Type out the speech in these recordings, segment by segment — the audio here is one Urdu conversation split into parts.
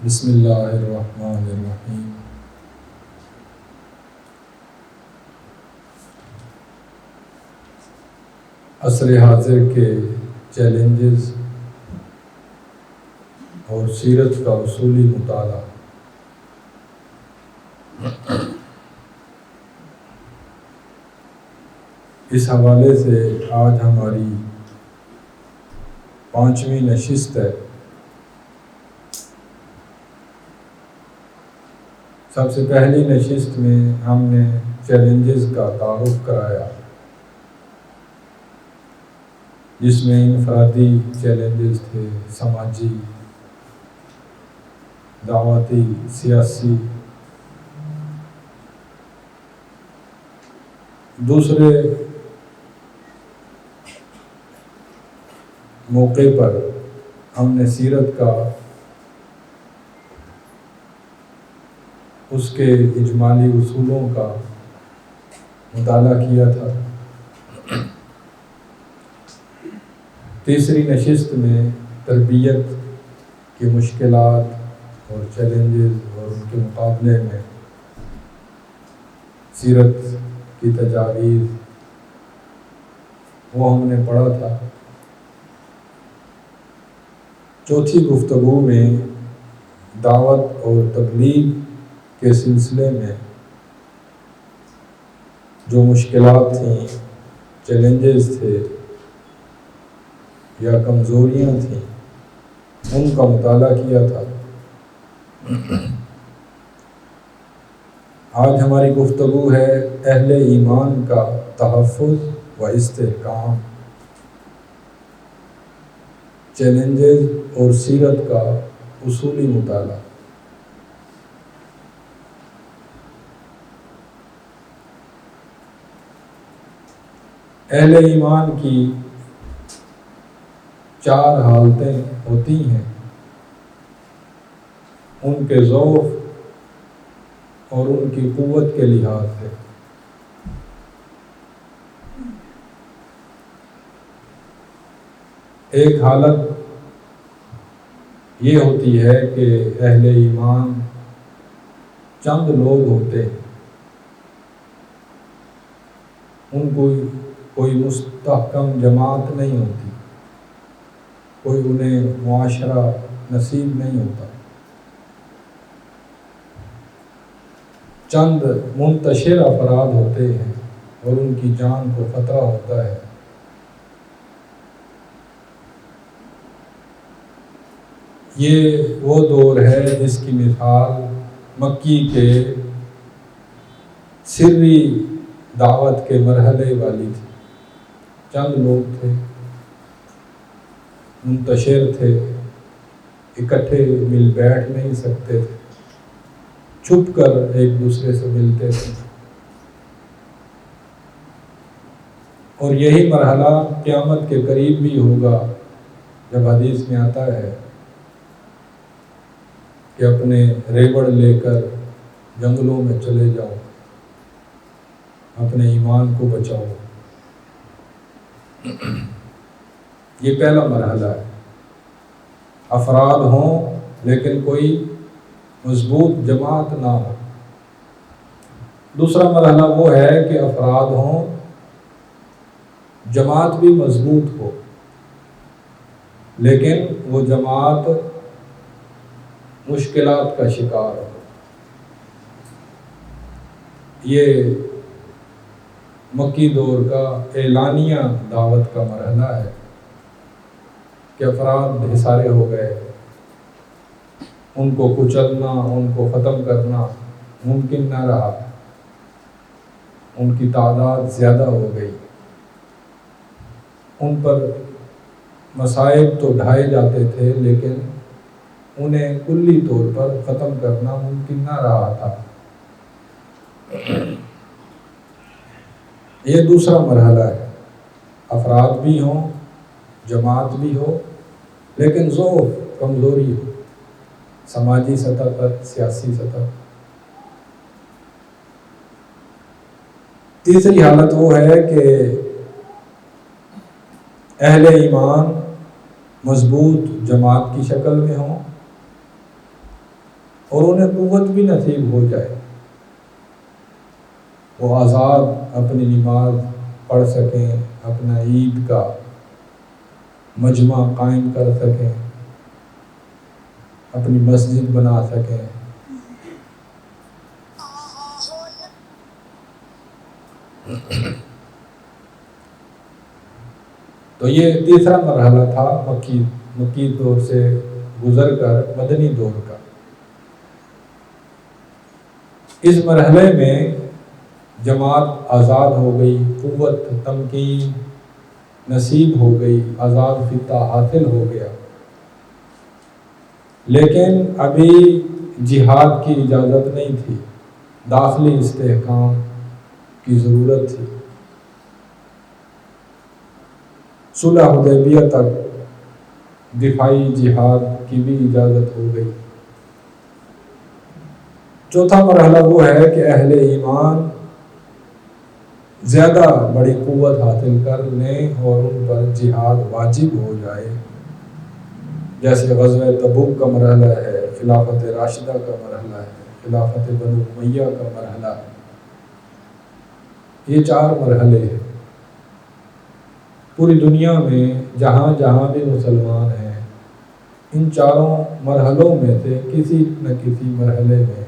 بسم اللہ الرحمن الرحیم۔ عصر حاضر کے چیلنجز اور سیرت کا اصولی مطالعہ۔ اس حوالے سے آج ہماری 5ویں نشست ہے۔ سب سے پہلی نشست میں ہم نے چیلنجز کا تعارف کرایا، جس میں انفرادی چیلنجز تھے، سماجی، دعوتی، سیاسی۔ دوسرے موقع پر ہم نے سیرت کا اس کے اجمالی اصولوں کا مطالعہ کیا تھا۔ تیسری نشست میں تربیت کی مشکلات اور چیلنجز اور ان کے مقابلے میں سیرت کی تجاویز وہ ہم نے پڑھا تھا۔ چوتھی گفتگو میں دعوت اور تبلیغ کے سلسلے میں جو مشکلات تھیں، چیلنجز تھے یا کمزوریاں تھیں، ان کا مطالعہ کیا تھا۔ آج ہماری گفتگو ہے اہل ایمان کا تحفظ و استحکام، چیلنجز اور سیرت کا اصولی مطالعہ۔ اہل ایمان کی 4 حالتیں ہوتی ہیں، ان کے ضعف اور ان کی قوت کے لحاظ سے۔ ایک حالت یہ ہوتی ہے کہ اہل ایمان چند لوگ ہوتے ہیں، ان کو کوئی مستحکم جماعت نہیں ہوتی، کوئی انہیں معاشرہ نصیب نہیں ہوتا، چند منتشر افراد ہوتے ہیں اور ان کی جان کو خطرہ ہوتا ہے۔ یہ وہ دور ہے جس کی مثال مکی کے سری دعوت کے مرحلے والی تھی۔ چند لوگ تھے، منتشر تھے، اکٹھے مل بیٹھ نہیں سکتے تھے، چھپ کر ایک دوسرے سے ملتے تھے۔ اور یہی مرحلہ قیامت کے قریب بھی ہوگا، جب حدیث میں آتا ہے کہ اپنے ریوڑ لے کر جنگلوں میں چلے جاؤ، اپنے ایمان کو بچاؤ۔ یہ پہلا مرحلہ ہے۔ افراد ہوں لیکن کوئی مضبوط جماعت نہ ہو۔ دوسرا مرحلہ وہ ہے کہ افراد ہوں، جماعت بھی مضبوط ہو، لیکن وہ جماعت مشکلات کا شکار ہو۔ یہ مکی دور کا اعلانیہ دعوت کا مرحلہ ہے کہ افراد انحصارے ہو گئے، ان کو کچلنا، ان کو ختم کرنا ممکن نہ رہا، ان کی تعداد زیادہ ہو گئی، ان پر مصائب تو ڈھائے جاتے تھے لیکن انہیں کلی طور پر ختم کرنا ممکن نہ رہا تھا۔ یہ دوسرا مرحلہ ہے۔ افراد بھی ہوں، جماعت بھی ہو، لیکن ضعف، کمزوری ہو، سماجی سطح پر، سیاسی سطح۔ تیسری حالت وہ ہے کہ اہل ایمان مضبوط جماعت کی شکل میں ہوں، اور انہیں قوت بھی نصیب ہو جائے، وہ آزاد اپنی نماز پڑھ سکیں، اپنا عید کا مجمع قائم کر سکیں، اپنی مسجد بنا سکیں، تو یہ تیسرا مرحلہ تھا مکی دور سے گزر کر مدنی دور کا۔ اس مرحلے میں جماعت آزاد ہو گئی، قوت تمکین نصیب ہو گئی، آزاد فطہ حاصل ہو گیا، لیکن ابھی جہاد کی اجازت نہیں تھی، داخلی استحکام کی ضرورت تھی۔ صلح حدیبیہ تک دفاعی جہاد کی بھی اجازت ہو گئی۔ چوتھا مرحلہ وہ ہے کہ اہل ایمان زیادہ بڑی قوت حاصل کر لیں اور ان پر جہاد واجب ہو جائے، جیسے غزوہ تبوک کا مرحلہ ہے، خلافت راشدہ کا مرحلہ ہے، خلافت بنو امیہ کا مرحلہ ہے۔ یہ 4 مرحلے ہیں۔ پوری دنیا میں جہاں جہاں بھی مسلمان ہیں، ان 4 مرحلوں میں سے کسی نہ کسی مرحلے میں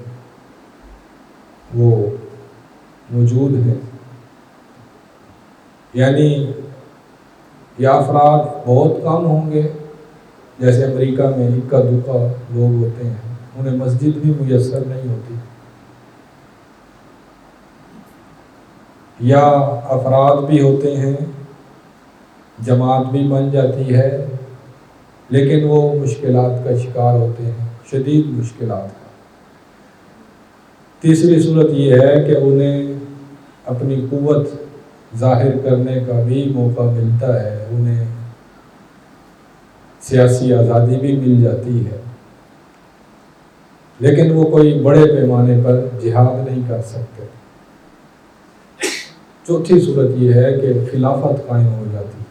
وہ موجود ہیں۔ یعنی یہ افراد بہت کم ہوں گے، جیسے امریکہ میں اکا دکا لوگ ہوتے ہیں، انہیں مسجد بھی میسر نہیں ہوتی، یا افراد بھی ہوتے ہیں، جماعت بھی بن جاتی ہے، لیکن وہ مشکلات کا شکار ہوتے ہیں، شدید مشکلات کا۔ تیسری صورت یہ ہے کہ انہیں اپنی قوت ظاہر کرنے کا بھی موقع ملتا ہے، انہیں سیاسی آزادی بھی مل جاتی ہے، لیکن وہ کوئی بڑے پیمانے پر جہاد نہیں کر سکتے۔ چوتھی صورت یہ ہے کہ خلافت قائم ہو جاتی ہے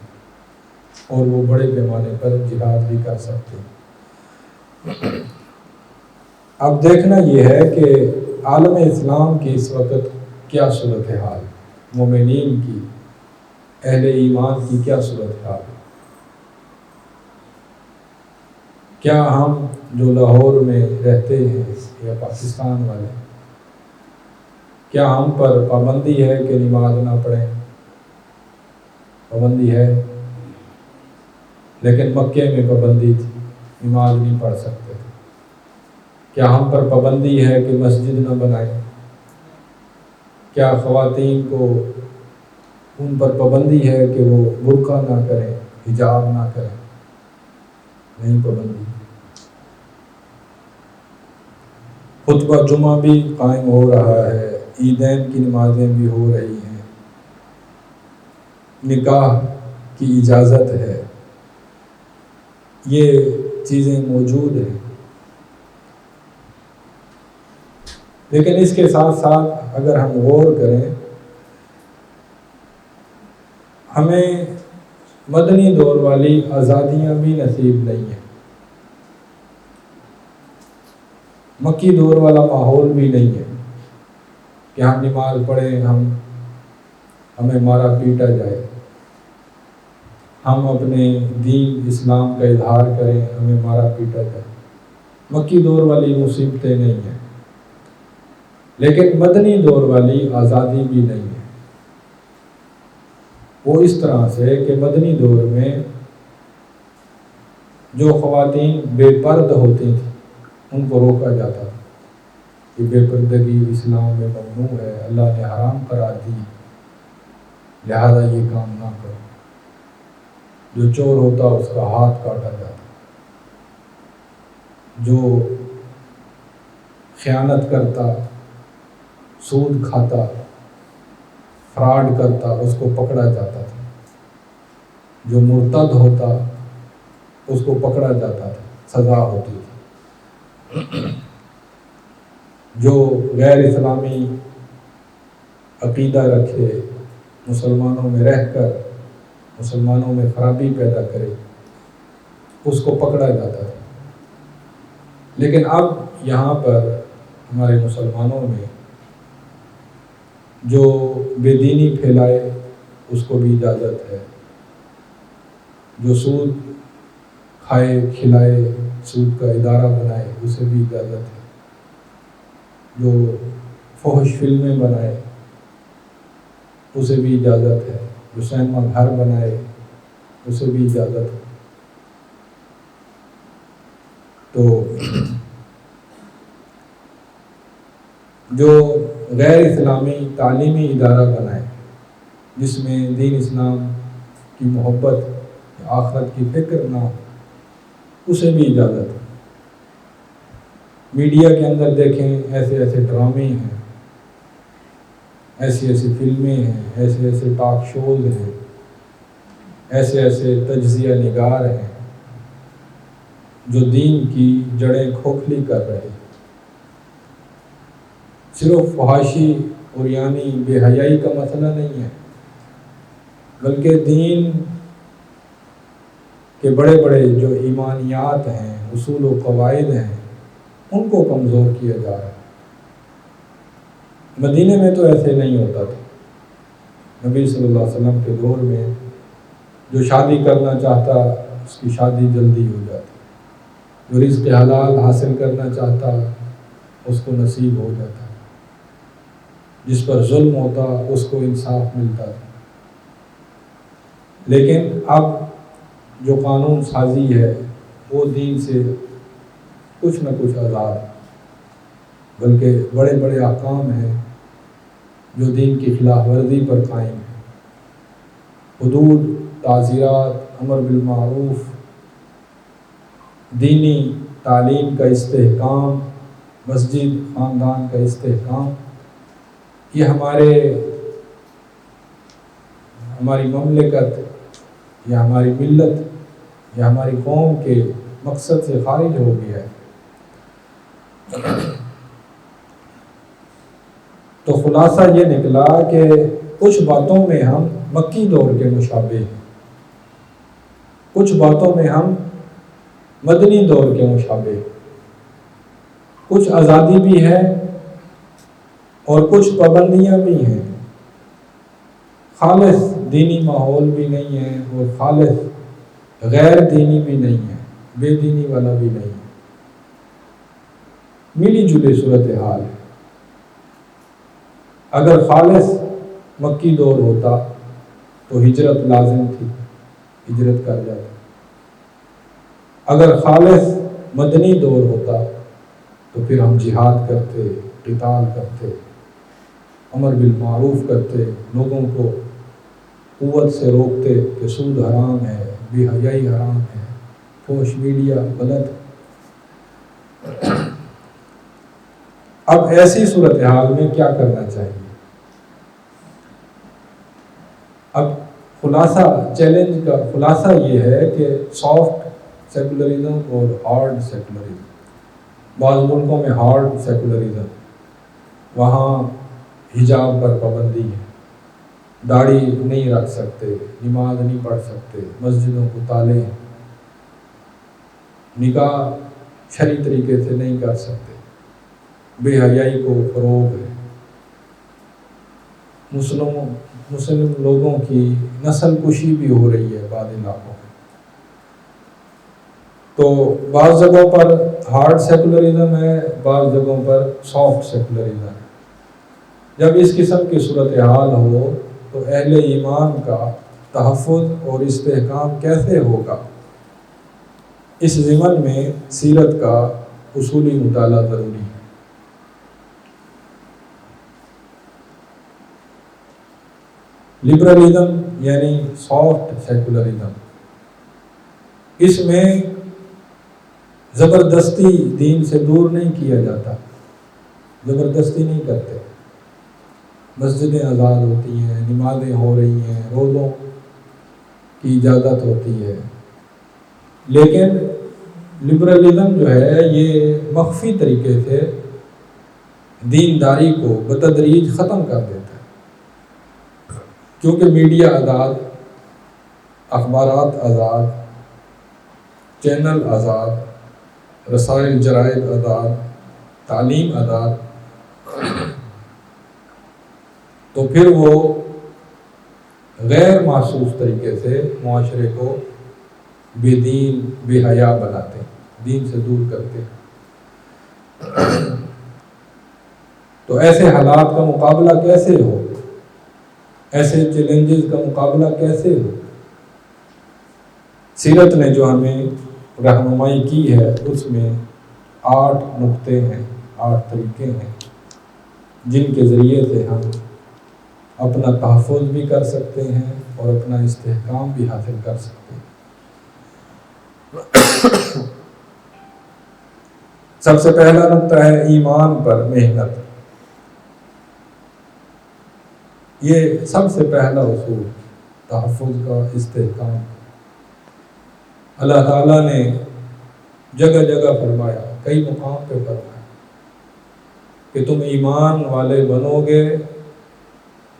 اور وہ بڑے پیمانے پر جہاد بھی کر سکتے ہیں۔ اب دیکھنا یہ ہے کہ عالم اسلام کی اس وقت کیا صورتحال ہے، مومنین کی، اہل ایمان کی کیا صورتحال ہے۔ کیا ہم جو لاہور میں رہتے ہیں یا پاکستان والے، کیا ہم پر پابندی ہے کہ نماز نہ پڑھیں؟ پابندی ہے، لیکن مکے میں پابندی تھی، نماز نہیں پڑھ سکتے تھے۔ کیا ہم پر پابندی ہے کہ مسجد نہ بنائیں؟ کیا خواتین کو ان پر پابندی ہے کہ وہ برقع نہ کریں، حجاب نہ کریں؟ نہیں پابندی۔ خطبہ جمعہ بھی قائم ہو رہا ہے، عیدین کی نمازیں بھی ہو رہی ہیں، نکاح کی اجازت ہے، یہ چیزیں موجود ہیں۔ لیکن اس کے ساتھ ساتھ اگر ہم غور کریں، ہمیں مدنی دور والی آزادیاں بھی نصیب نہیں ہیں، مکی دور والا ماحول بھی نہیں ہے کہ ہم نماز پڑھیں، ہمیں مارا پیٹا جائے، ہم اپنے دین اسلام کا اظہار کریں، ہمیں مارا پیٹا جائے۔ مکی دور والی مصیبتیں نہیں ہیں، لیکن مدنی دور والی آزادی بھی نہیں ہے۔ وہ اس طرح سے کہ مدنی دور میں جو خواتین بے پرد ہوتی تھیں ان کو روکا جاتا تھا کہ بے پردگی اسلام میں ممنوع ہے، اللہ نے حرام قرار دی، لہذا یہ کام نہ کرو۔ جو چور ہوتا اس کا ہاتھ کاٹا جاتا، جو خیانت کرتا، سود کھاتا، فراڈ کرتا، اس کو پکڑا جاتا تھا، جو مرتد ہوتا اس کو پکڑا جاتا تھا، سزا ہوتی تھی۔ جو غیر اسلامی عقیدہ رکھے، مسلمانوں میں رہ کر مسلمانوں میں خرابی پیدا کرے، اس کو پکڑا جاتا تھا۔ لیکن اب یہاں پر ہمارے مسلمانوں میں جو بے دینی پھیلائے اس کو بھی اجازت ہے، جو سود کھائے کھلائے سود کا ادارہ بنائے اسے بھی اجازت ہے، جو فحش فلمیں بنائے اسے بھی اجازت ہے، جو سینما گھر بنائے اسے بھی اجازت ہے۔ تو جو غیر اسلامی تعلیمی ادارہ بنائے جس میں دین اسلام کی محبت آخرت کی فکر نہ ہو اسے بھی اجازت ہے۔ میڈیا کے اندر دیکھیں ایسے ایسے ڈرامے ہیں، ایسی ایسی فلمیں ہیں، ایسے ایسے ٹاک شوز ہیں، ایسے ایسے تجزیہ نگار ہیں جو دین کی جڑیں کھوکھلی کر رہے ہیں۔ صرف فحاشی اور یعنی بے حیائی کا مسئلہ نہیں ہے، بلکہ دین کے بڑے بڑے جو ایمانیات ہیں، اصول و قواعد ہیں، ان کو کمزور کیا جا رہا ہے۔ مدینے میں تو ایسے نہیں ہوتا تھا، نبی صلی اللہ علیہ وسلم کے دور میں جو شادی کرنا چاہتا اس کی شادی جلدی ہو جاتی، جو رزق حلال حاصل کرنا چاہتا اس کو نصیب ہو جاتا، جس پر ظلم ہوتا اس کو انصاف ملتا تھا۔ لیکن اب جو قانون سازی ہے وہ دین سے کچھ نہ کچھ آزاد، بلکہ بڑے بڑے احکام ہیں جو دین کی خلاف ورزی پر قائم ہیں، حدود، تعزیرات، امر بالمعروف، دینی تعلیم کا استحکام، مسجد خاندان کا استحکام، یہ ہماری مملکت یا ہماری ملت یا ہماری قوم کے مقصد سے خارج ہو گیا ہے۔ تو خلاصہ یہ نکلا کہ کچھ باتوں میں ہم مکی دور کے مشابہ ہیں، کچھ باتوں میں ہم مدنی دور کے مشابہ ہیں، کچھ آزادی بھی ہے اور کچھ پابندیاں بھی ہیں، خالص دینی ماحول بھی نہیں ہے اور خالص غیر دینی بھی نہیں ہے، بے دینی والا بھی نہیں ہے، ملی جلی صورتحال ہے۔ اگر خالص مکی دور ہوتا تو ہجرت لازم تھی، ہجرت کر جاتا۔ اگر خالص مدنی دور ہوتا تو پھر ہم جہاد کرتے، قتال کرتے، امر بالمعروف کرتے، لوگوں کو قوت سے روکتے کہ سود حرام ہے، بے حیائی حرام ہے، فحش میڈیا غلط ہے۔ اب ایسی صورتحال میں کیا کرنا چاہیے؟ اب خلاصہ چیلنج کا خلاصہ یہ ہے کہ سافٹ سیکولرزم اور ہارڈ سیکولرزم، بعض ملکوں میں ہارڈ سیکولرزم، وہاں حجاب پر پابندی ہے، داڑھی نہیں رکھ سکتے، نماز نہیں پڑھ سکتے، مسجدوں کو تالے ہیں، نکاح شرعی طریقے سے نہیں کر سکتے، بے حیائی کو فروغ ہے، مسلم لوگوں کی نسل کشی بھی ہو رہی ہے بعض علاقوں میں۔ تو بعض جگہوں پر ہارڈ سیکولرزم ہے، بعض جگہوں پر سافٹ سیکولرزم ہے۔ جب اس قسم کی صورتحال ہو تو اہل ایمان کا تحفظ اور استحکام کیسے ہوگا؟ اس ضمن میں سیرت کا اصولی مطالعہ ضروری ہے۔ لبرلزم یعنی سافٹ سیکولرزم، اس میں زبردستی دین سے دور نہیں کیا جاتا، زبردستی نہیں کرتے، مسجدیں آزاد ہوتی ہیں، نمازیں ہو رہی ہیں، روزوں کی اجازت ہوتی ہے، لیکن لبرلزم جو ہے یہ مخفی طریقے سے دینداری کو بتدریج ختم کر دیتا ہے، کیونکہ میڈیا آزاد، اخبارات آزاد، چینل آزاد، رسائل، جرائد ادار، تعلیم ادار، تو پھر وہ غیر محسوس طریقے سے معاشرے کو بے دین بے حیا بناتے ہیں، دین سے دور کرتے ہیں۔ تو ایسے حالات کا مقابلہ کیسے ہو، ایسے چیلنجز کا مقابلہ کیسے ہو؟ سیرت نے جو ہمیں رہنمائی کی ہے اس میں 8 نقطے ہیں، 8 طریقے ہیں جن کے ذریعے سے ہم اپنا تحفظ بھی کر سکتے ہیں اور اپنا استحکام بھی حاصل کر سکتے ہیں۔ سب سے پہلا نقطہ ہے ایمان پر محنت۔ یہ سب سے پہلا اصول تحفظ کا، استحکام۔ اللہ تعالیٰ نے جگہ جگہ فرمایا، کئی مقام پہ فرمایا کہ تم ایمان والے بنو گے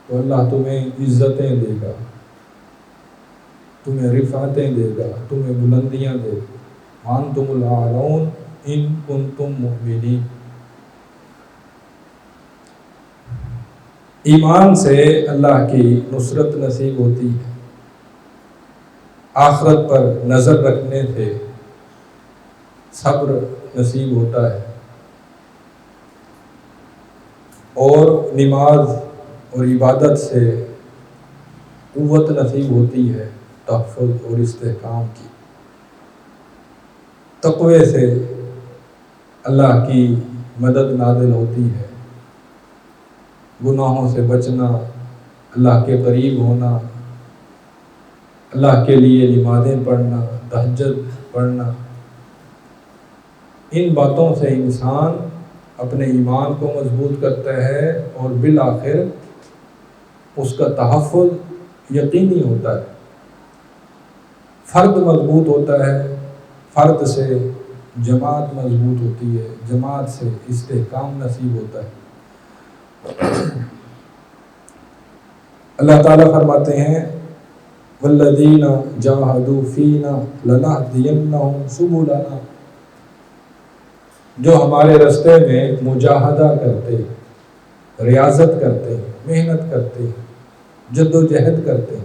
تو اللہ تمہیں عزتیں دے گا، تمہیں رفعتیں دے گا، تمہیں بلندیاں دے گا۔ وَأَنْتُمُ الْأَعْلَوْنَ إِن كُنتُم مُؤْمِنِينَ۔ ایمان سے اللہ کی نصرت نصیب ہوتی ہے، آخرت پر نظر رکھنے سے صبر نصیب ہوتا ہے، اور نماز اور عبادت سے قوت نصیب ہوتی ہے تحفظ اور استحکام کی۔ تقوی سے اللہ کی مدد نازل ہوتی ہے، گناہوں سے بچنا، اللہ کے قریب ہونا، اللہ کے لیے نمازیں پڑھنا، تہجد پڑھنا، ان باتوں سے انسان اپنے ایمان کو مضبوط کرتا ہے اور بالآخر اس کا تحفظ یقینی ہوتا ہے، فرد مضبوط ہوتا ہے، فرد سے جماعت مضبوط ہوتی ہے، جماعت سے استحکام نصیب ہوتا ہے۔ اللہ تعالیٰ فرماتے ہیں والذین جاہدوا فینا لنہدینہم سبلنا، جو ہمارے راستے میں مجاہدہ کرتے، ریاضت کرتے، محنت کرتے، جد و جہد کرتے،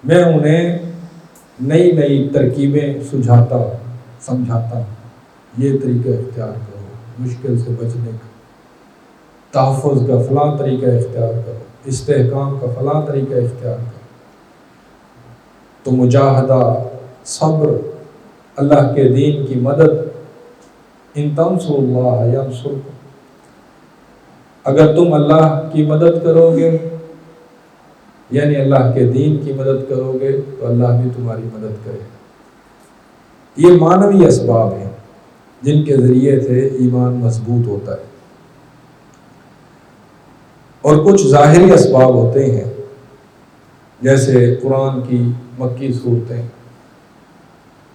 میں انہیں نئی نئی ترکیبیں سجھاتا سمجھاتا ہوں، یہ طریقہ اختیار کرو مشکل سے بچنے کا، تحفظ کا فلاں طریقہ اختیار کرو، استحکام کا فلاں طریقہ اختیار کرو۔ تو مجاہدہ، صبر، اللہ کے دین کی مدد، ان تنصروا اللہ ینصرکم، اگر تم اللہ کی مدد کرو گے یعنی اللہ کے دین کی مدد کرو گے تو اللہ بھی تمہاری مدد کرے گا۔ یہ معنوی اسباب ہیں جن کے ذریعے سے ایمان مضبوط ہوتا ہے، اور کچھ ظاہری اسباب ہوتے ہیں جیسے قرآن کی مکی صورتیں،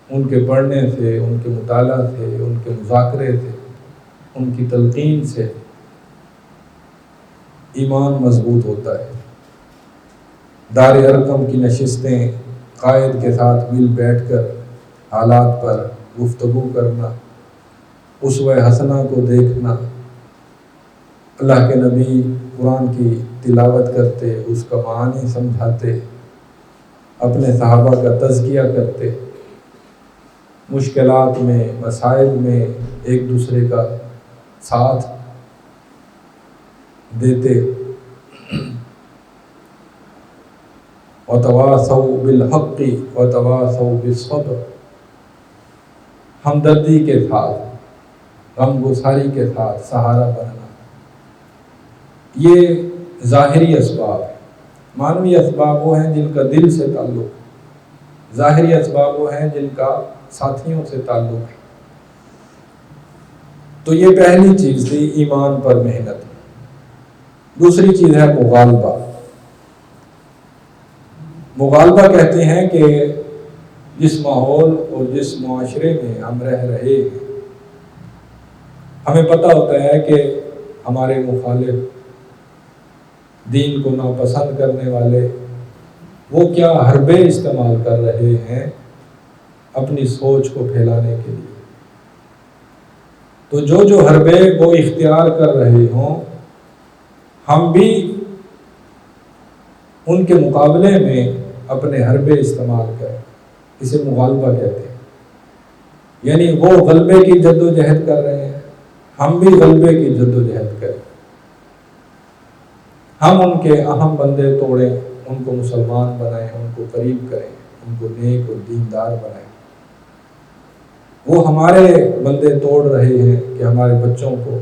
ان کے پڑھنے سے، ان کے مطالعہ سے، ان کے مذاکرے سے، ان کی تلقین سے ایمان مضبوط ہوتا ہے۔ دار ارقم کی نشستیں، قائد کے ساتھ مل بیٹھ کر حالات پر گفتگو کرنا، اسوہ حسنہ کو دیکھنا، اللہ کے نبی قرآن کی تلاوت کرتے، اس کا معانی سمجھاتے، اپنے صحابہ کا تزکیہ کرتے، مشکلات میں، مسائل میں ایک دوسرے کا ساتھ دیتے، وَتَوَاصَوْا بِالْحَقِّ وَتَوَاصَوْا بِالصَّبْرِ، ہمدردی کے ساتھ، غم گساری کے ساتھ سہارا بننا۔ یہ ظاہری اسباب ہیں۔ معنوی اسباب وہ ہیں جن کا دل سے تعلق ہے، ظاہری اسباب وہ ہیں جن کا ساتھیوں سے تعلق ہے۔ تو یہ پہلی چیز تھی ایمان پر محنت۔ دوسری چیز ہے مغالبہ۔ مغالبہ کہتے ہیں کہ جس ماحول اور جس معاشرے میں ہم رہ رہے ہیں، ہمیں پتہ ہوتا ہے کہ ہمارے مخالف، دین کو ناپسند کرنے والے، وہ کیا حربے استعمال کر رہے ہیں اپنی سوچ کو پھیلانے کے لیے، تو جو حربے وہ اختیار کر رہے ہوں ہم بھی ان کے مقابلے میں اپنے حربے استعمال کریں، اسے مغالبہ کہتے ہیں۔ یعنی وہ غلبے کی جد و جہد کر رہے ہیں، ہم بھی غلبے کی جد و جہد کریں، ہم ان کے اہم بندے توڑیں، ان کو مسلمان بنائیں، ان کو قریب کریں، ان کو نیک اور دیندار بنائیں۔ وہ ہمارے بندے توڑ رہے ہیں کہ ہمارے بچوں کو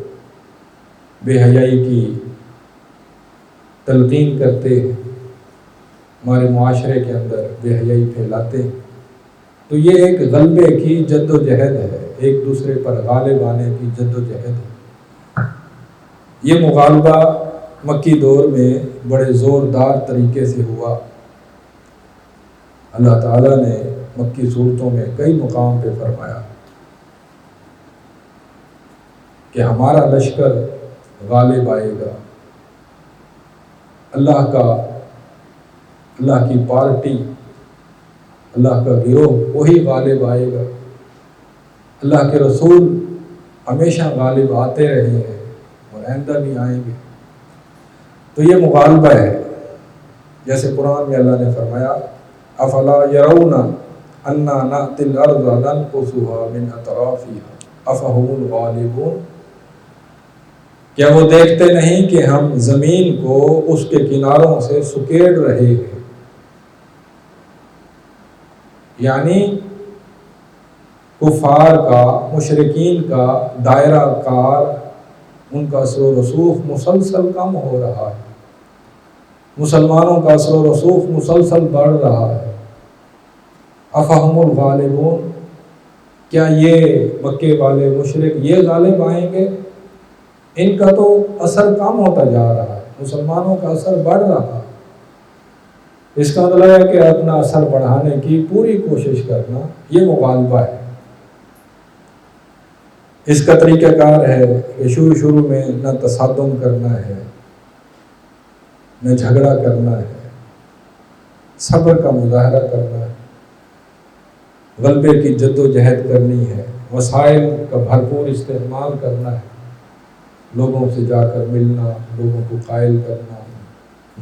بے حیائی کی تلقین کرتے ہیں، ہمارے معاشرے کے اندر بے حیائی پھیلاتے ہیں۔ تو یہ ایک غلبے کی جد و جہد ہے، ایک دوسرے پر غالب آنے کی جد و جہد ہے۔ یہ مغالبہ مکی دور میں بڑے زوردار طریقے سے ہوا۔ اللہ تعالیٰ نے مکی صورتوں میں کئی مقام پہ فرمایا کہ ہمارا لشکر غالب آئے گا، اللہ کی پارٹی، اللہ کا گروہ وہی غالب آئے گا۔ اللہ کے رسول ہمیشہ غالب آتے رہے ہیں اور آئندہ بھی آئیں گے۔ تو یہ مغالبہ ہے، جیسے قرآن میں اللہ نے فرمایا افلا یرون انا نأتی الارض ننقصها من اطرافها افهم الغالبون، کیا وہ دیکھتے نہیں کہ ہم زمین کو اس کے کناروں سے سکیڑ رہے ہیں؟ یعنی کفار کا، مشرکین کا دائرہ کار، ان کا اثر و رسوخ مسلسل کم ہو رہا ہے، مسلمانوں کا اثر و رسوخ مسلسل بڑھ رہا ہے۔ افہم الغالبون، کیا یہ مکے والے مشرک یہ غالب آئیں گے؟ ان کا تو اثر کم ہوتا جا رہا ہے، مسلمانوں کا اثر بڑھ رہا ہے۔ اس کا مطلب ہے کہ اپنا اثر بڑھانے کی پوری کوشش کرنا، یہ مغالبہ ہے۔ اس کا طریقہ کار ہے کہ شروع میں نہ تصادم کرنا ہے، نہ جھگڑا کرنا ہے، صبر کا مظاہرہ کرنا ہے، غلبے کی جد و جہد کرنی ہے، وسائل کا بھرپور استعمال کرنا ہے، لوگوں سے جا کر ملنا، لوگوں کو قائل کرنا،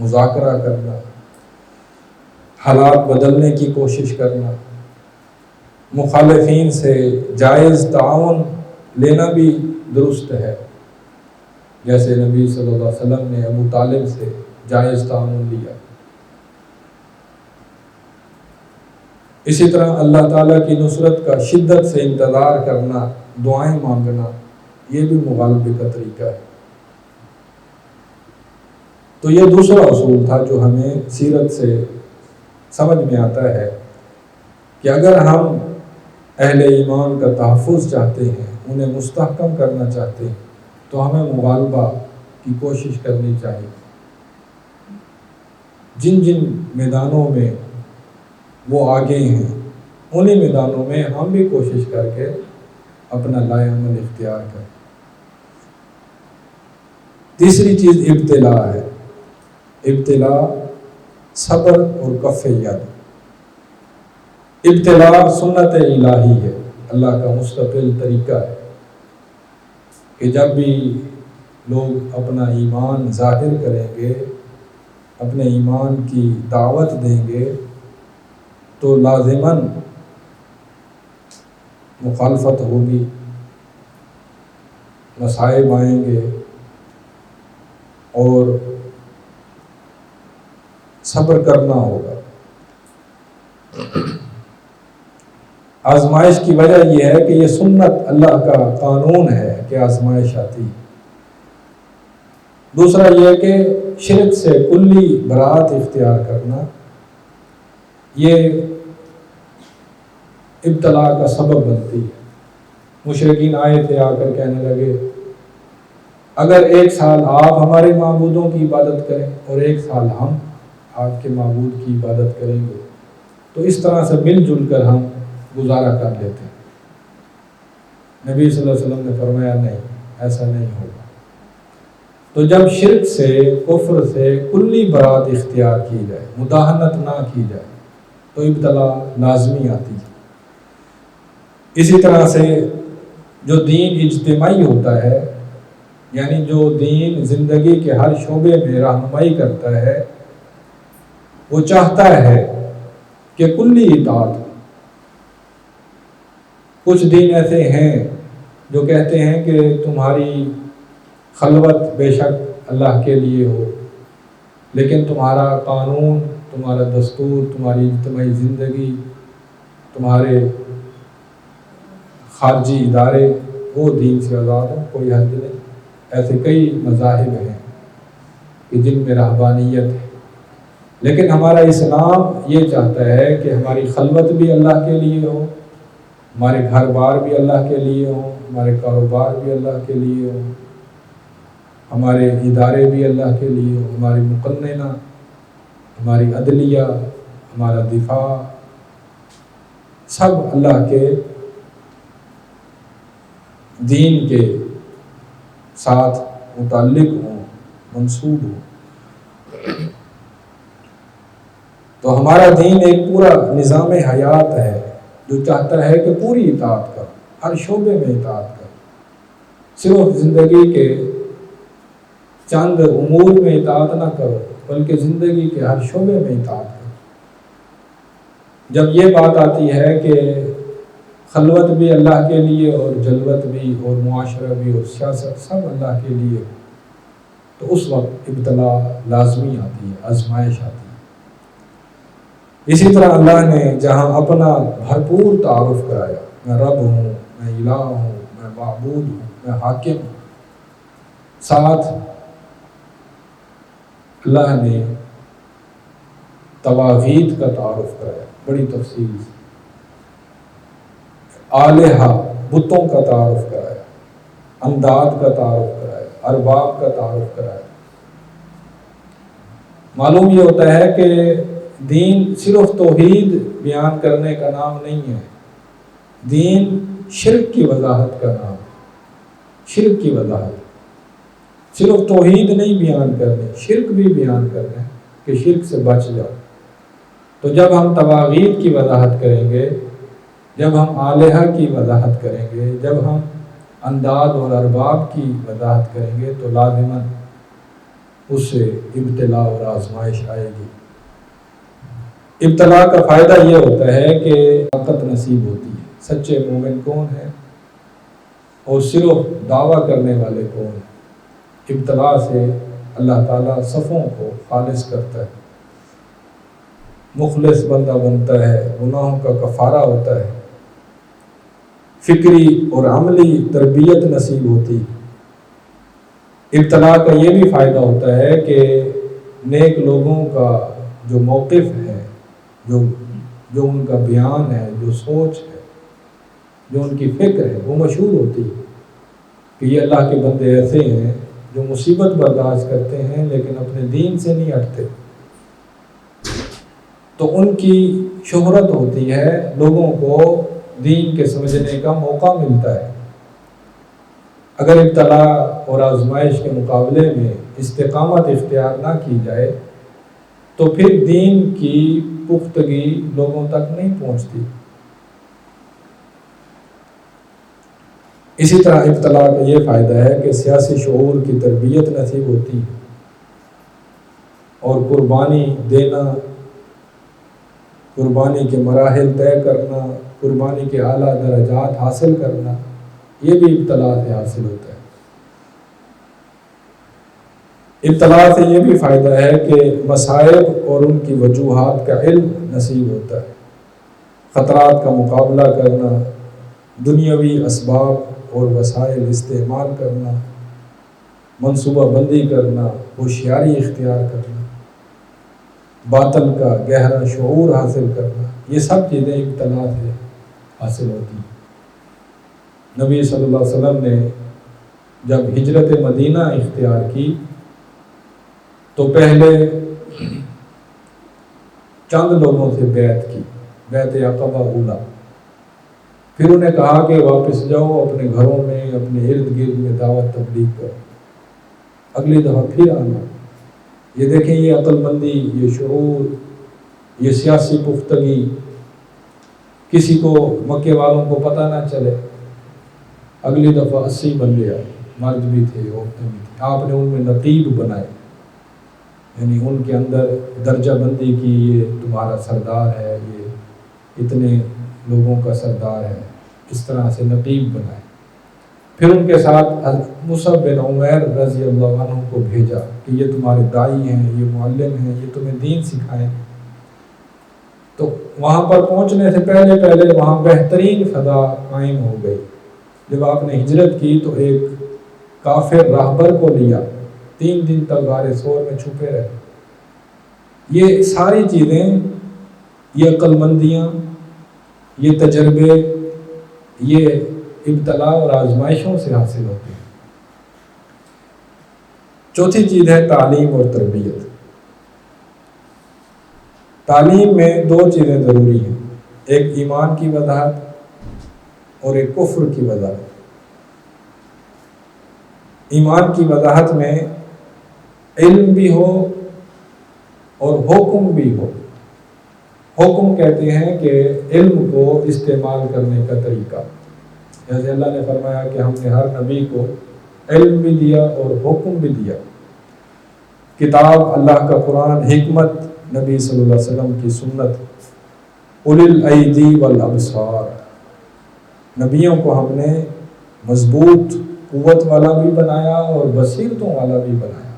مذاکرہ کرنا، حالات بدلنے کی کوشش کرنا، مخالفین سے جائز تعاون لینا بھی درست ہے، جیسے نبی صلی اللہ علیہ وسلم نے ابو طالب سے جائز تعاون لیا۔ اسی طرح اللہ تعالیٰ کی نصرت کا شدت سے انتظار کرنا، دعائیں مانگنا، یہ بھی مغالبے کا طریقہ ہے۔ تو یہ دوسرا اصول تھا جو ہمیں سیرت سے سمجھ میں آتا ہے کہ اگر ہم اہل ایمان کا تحفظ چاہتے ہیں، انہیں مستحکم کرنا چاہتے ہیں، تو ہمیں مغالبہ کی کوشش کرنی چاہیے۔ جن جن میدانوں میں وہ آگے ہیں، انہی میدانوں میں ہم بھی کوشش کر کے اپنا لائے عمل اختیار کریں۔ تیسری چیز ابتلا ہے۔ ابتلا صبر اور کف ید۔ ابتلا سنت الہی ہے، اللہ کا مستقل طریقہ ہے کہ جب بھی لوگ اپنا ایمان ظاہر کریں گے، اپنے ایمان کی دعوت دیں گے، تو لازماً مخالفت ہوگی، مصائب آئیں گے اور صبر کرنا ہوگا۔ آزمائش کی وجہ یہ ہے کہ یہ سنت اللہ کا قانون ہے کہ آزمائش آتی۔ دوسرا یہ کہ شرک سے کلی برات اختیار کرنا، یہ ابتلا کا سبب بنتی ہے۔ مشرکین آئے تھے، آ کر کہنے لگے اگر ایک سال آپ ہمارے معبودوں کی عبادت کریں اور ایک سال ہم آپ کے معبود کی عبادت کریں گے تو اس طرح سے مل جل کر ہم گزارا کر لیتے ہیں۔ نبی صلی اللہ علیہ وسلم نے فرمایا نہیں، ایسا نہیں ہوگا۔ تو جب شرک سے، کفر سے کلی برات اختیار کی جائے، مداہنت نہ کی جائے، تو ابتلا لازمی آتی ہے۔ اسی طرح سے جو دین اجتماعی ہوتا ہے، یعنی جو دین زندگی کے ہر شعبے میں رہنمائی کرتا ہے، وہ چاہتا ہے کہ کلی اطاعت۔ کچھ دین ایسے ہیں جو کہتے ہیں کہ تمہاری خلوت بے شک اللہ کے لیے ہو، لیکن تمہارا قانون، تمہارا دستور، تمہاری اجتماعی زندگی، تمہارے خارجی ادارے وہ دین سے آزاد ہوں، کوئی حرج نہیں۔ ایسے کئی مذاہب ہیں کہ جن میں رہبانیت ہے، لیکن ہمارا اسلام یہ چاہتا ہے کہ ہماری خلوت بھی اللہ کے لیے ہو، ہمارے گھر بار بھی اللہ کے لیے ہوں، ہمارے کاروبار بھی اللہ کے لیے ہوں، ہمارے ادارے بھی اللہ کے لیے ہوں، ہماری مقننہ، ہماری عدلیہ، ہمارا دفاع، سب اللہ کے دین کے ساتھ متعلق ہوں، منسوب ہوں۔ تو ہمارا دین ایک پورا نظام حیات ہے جو چاہتا ہے کہ پوری اطاعت کرو، ہر شعبے میں اطاعت کرو، صرف زندگی کے چند امور میں اطاعت نہ کرو بلکہ زندگی کے ہر شعبے میں اطاعت کرو۔ جب یہ بات آتی ہے کہ خلوت بھی اللہ کے لیے اور جلوت بھی اور معاشرہ بھی اور سیاست سب اللہ کے لیے ہو، تو اس وقت ابتلا لازمی آتی ہے، آزمائش آتی ہے۔ اسی طرح اللہ نے جہاں اپنا بھرپور تعارف کرایا، میں رب ہوں، میں الہ ہوں، میں معبود ہوں، میں حاکم ہوں، ساتھ اللہ نے طواغیت کا تعارف کرایا بڑی تفصیل سے، آلہہ بتوں کا تعارف کرایا، انداد کا تعارف کرایا، ارباب کا تعارف کرایا۔ معلوم یہ ہوتا ہے کہ دین صرف توحید بیان کرنے کا نام نہیں ہے، دین شرک کی وضاحت کا نام ہے، شرک کی وضاحت۔ صرف توحید نہیں بیان کرنے، شرک بھی بیان کرنا ہے کہ شرک سے بچ جاؤ۔ تو جب ہم طواغیت کی وضاحت کریں گے، جب ہم آلہہ کی وضاحت کریں گے، جب ہم انداد اور ارباب کی وضاحت کریں گے، تو لازماً اس سے ابتلا اور آزمائش آئے گی۔ ابتلا کا فائدہ یہ ہوتا ہے کہ طاقت نصیب ہوتی ہے، سچے مومن کون ہیں اور صرف دعویٰ کرنے والے کون ہیں۔ ابتلا سے اللہ تعالیٰ صفوں کو خالص کرتا ہے، مخلص بندہ بنتا ہے، گناہوں کا کفارہ ہوتا ہے، فکری اور عملی تربیت نصیب ہوتی ہے۔ ابتلا کا یہ بھی فائدہ ہوتا ہے کہ نیک لوگوں کا جو موقف ہے، جو ان کا بیان ہے، جو سوچ ہے، جو ان کی فکر ہے، وہ مشہور ہوتی ہے کہ یہ اللہ کے بندے ایسے ہیں جو مصیبت برداشت کرتے ہیں لیکن اپنے دین سے نہیں ہٹتے، تو ان کی شہرت ہوتی ہے، لوگوں کو دین کے سمجھنے کا موقع ملتا ہے۔ اگر ابتلا اور آزمائش کے مقابلے میں استقامت اختیار نہ کی جائے تو پھر دین کی پختگی لوگوں تک نہیں پہنچتی۔ اسی طرح ابتلا کا یہ فائدہ ہے کہ سیاسی شعور کی تربیت نصیب ہوتی ہے اور قربانی دینا، قربانی کے مراحل طے کرنا، قربانی کے اعلیٰ درجات حاصل کرنا، یہ بھی ابتلا سے حاصل ہوتا ہے۔ ابتلا سے یہ بھی فائدہ ہے کہ مصائب اور ان کی وجوہات کا علم نصیب ہوتا ہے، خطرات کا مقابلہ کرنا، دنیاوی اسباب اور وسائل استعمال کرنا، منصوبہ بندی کرنا، ہوشیاری اختیار کرنا، باطل کا گہرا شعور حاصل کرنا، یہ سب چیزیں ابتلا سے حاصل ہوتی ہیں۔ نبی صلی اللہ علیہ وسلم نے جب ہجرت مدینہ اختیار کی تو پہلے چند لوگوں سے بیعت کی، بیعت عقبہ اولا، پھر انہیں کہا کہ واپس جاؤ اپنے گھروں میں، اپنے ارد گرد میں دعوت تبلیغ کرو، اگلی دفعہ پھر آنا۔ یہ دیکھیں، یہ عقل مندی، یہ شعور، یہ سیاسی پختگی، کسی کو مکے والوں کو پتہ نہ چلے، اگلی دفعہ 80 بندے آئے، مرد بھی تھے عورتیں بھی تھیں، آپ نے ان میں نقیب بنائے، یعنی ان کے اندر درجہ بندی کی، یہ تمہارا سردار ہے، یہ اتنے لوگوں کا سردار ہے، اس طرح سے نقیب بنائے۔ پھر ان کے ساتھ مصعب بن عمیر رضی اللہ عنہ کو بھیجا کہ یہ تمہارے دائی ہیں، یہ معلم ہیں، یہ تمہیں دین سکھائیں۔ تو وہاں پر پہنچنے سے پہلے وہاں بہترین فضا قائم ہو گئی۔ جب آپ نے ہجرت کی تو ایک کافر راہبر کو لیا، 3 دن تک غار ثور میں چھپے رہے۔ یہ ساری چیزیں، یہ عقل مندیاں، یہ تجربے، یہ ابتلا اور آزمائشوں سے حاصل ہوتے ہیں۔ چوتھی چیز ہے تعلیم اور تربیت۔ تعلیم میں 2 چیزیں ضروری ہیں، ایک ایمان کی وضاحت اور ایک کفر کی وضاحت۔ ایمان کی وضاحت میں علم بھی ہو اور حکم بھی ہو۔ حکم کہتے ہیں کہ علم کو استعمال کرنے کا طریقہ، جیسے اللہ نے فرمایا کہ ہم نے ہر نبی کو علم بھی دیا اور حکم بھی دیا۔ کتاب اللہ کا قرآن، حکمت نبی صلی اللہ علیہ وسلم کی سنت، اولی الایدی والابصار، نبیوں کو ہم نے مضبوط قوت والا بھی بنایا اور بصیرتوں والا بھی بنایا۔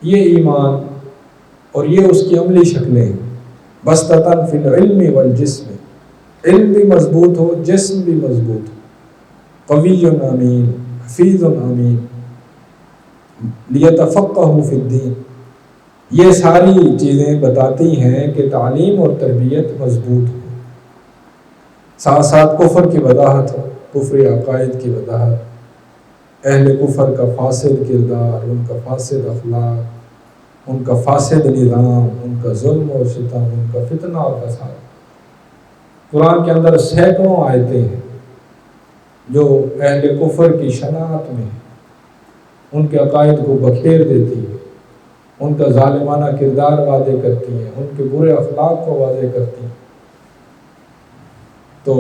یہ ایمان اور یہ اس کی عملی شکلیں ہیں۔ بسطتاً فی العلم والجسم، علم بھی مضبوط ہو، جسم بھی مضبوط ہو، قوی امین حفیظ امین لیتفقہوا فی الدین۔ یہ ساری چیزیں بتاتی ہیں کہ تعلیم اور تربیت مضبوط ہو، ساتھ ساتھ کفر کی وضاحت ہو، کفری عقائد کی وضاحت، اہل کفر کا فاسد کردار، ان کا فاسد اخلاق، ان کا فاسد نظام، ان کا ظلم اور ستم، ان کا فتنہ اور فساد۔ قرآن کے اندر سینکڑوں آیتیں ہیں جو اہل کفر کی شناعت میں ان کے عقائد کو بکھیر دیتی ہیں، ان کا ظالمانہ کردار واضح کرتی ہیں، ان کے برے اخلاق کو واضح کرتی ہیں۔ تو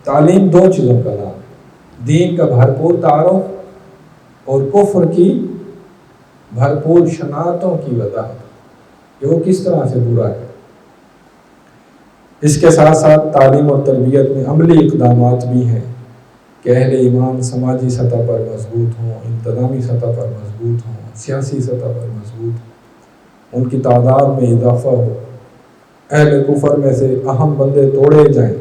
تعلیم 2 چیزوں کا نام ہے، دین کا بھرپور تعارف اور کفر کی بھرپور شناعتوں کی وضاحت کہ وہ کس طرح سے برا ہے۔ اس کے ساتھ ساتھ تعلیم اور تربیت میں عملی اقدامات بھی ہیں کہ اہل ایمان سماجی سطح پر مضبوط ہوں، انتظامی سطح پر مضبوط ہوں، سیاسی سطح پر مضبوط ہوں، ان کی تعداد میں اضافہ ہو، اہل کفر میں سے اہم بندے توڑے جائیں،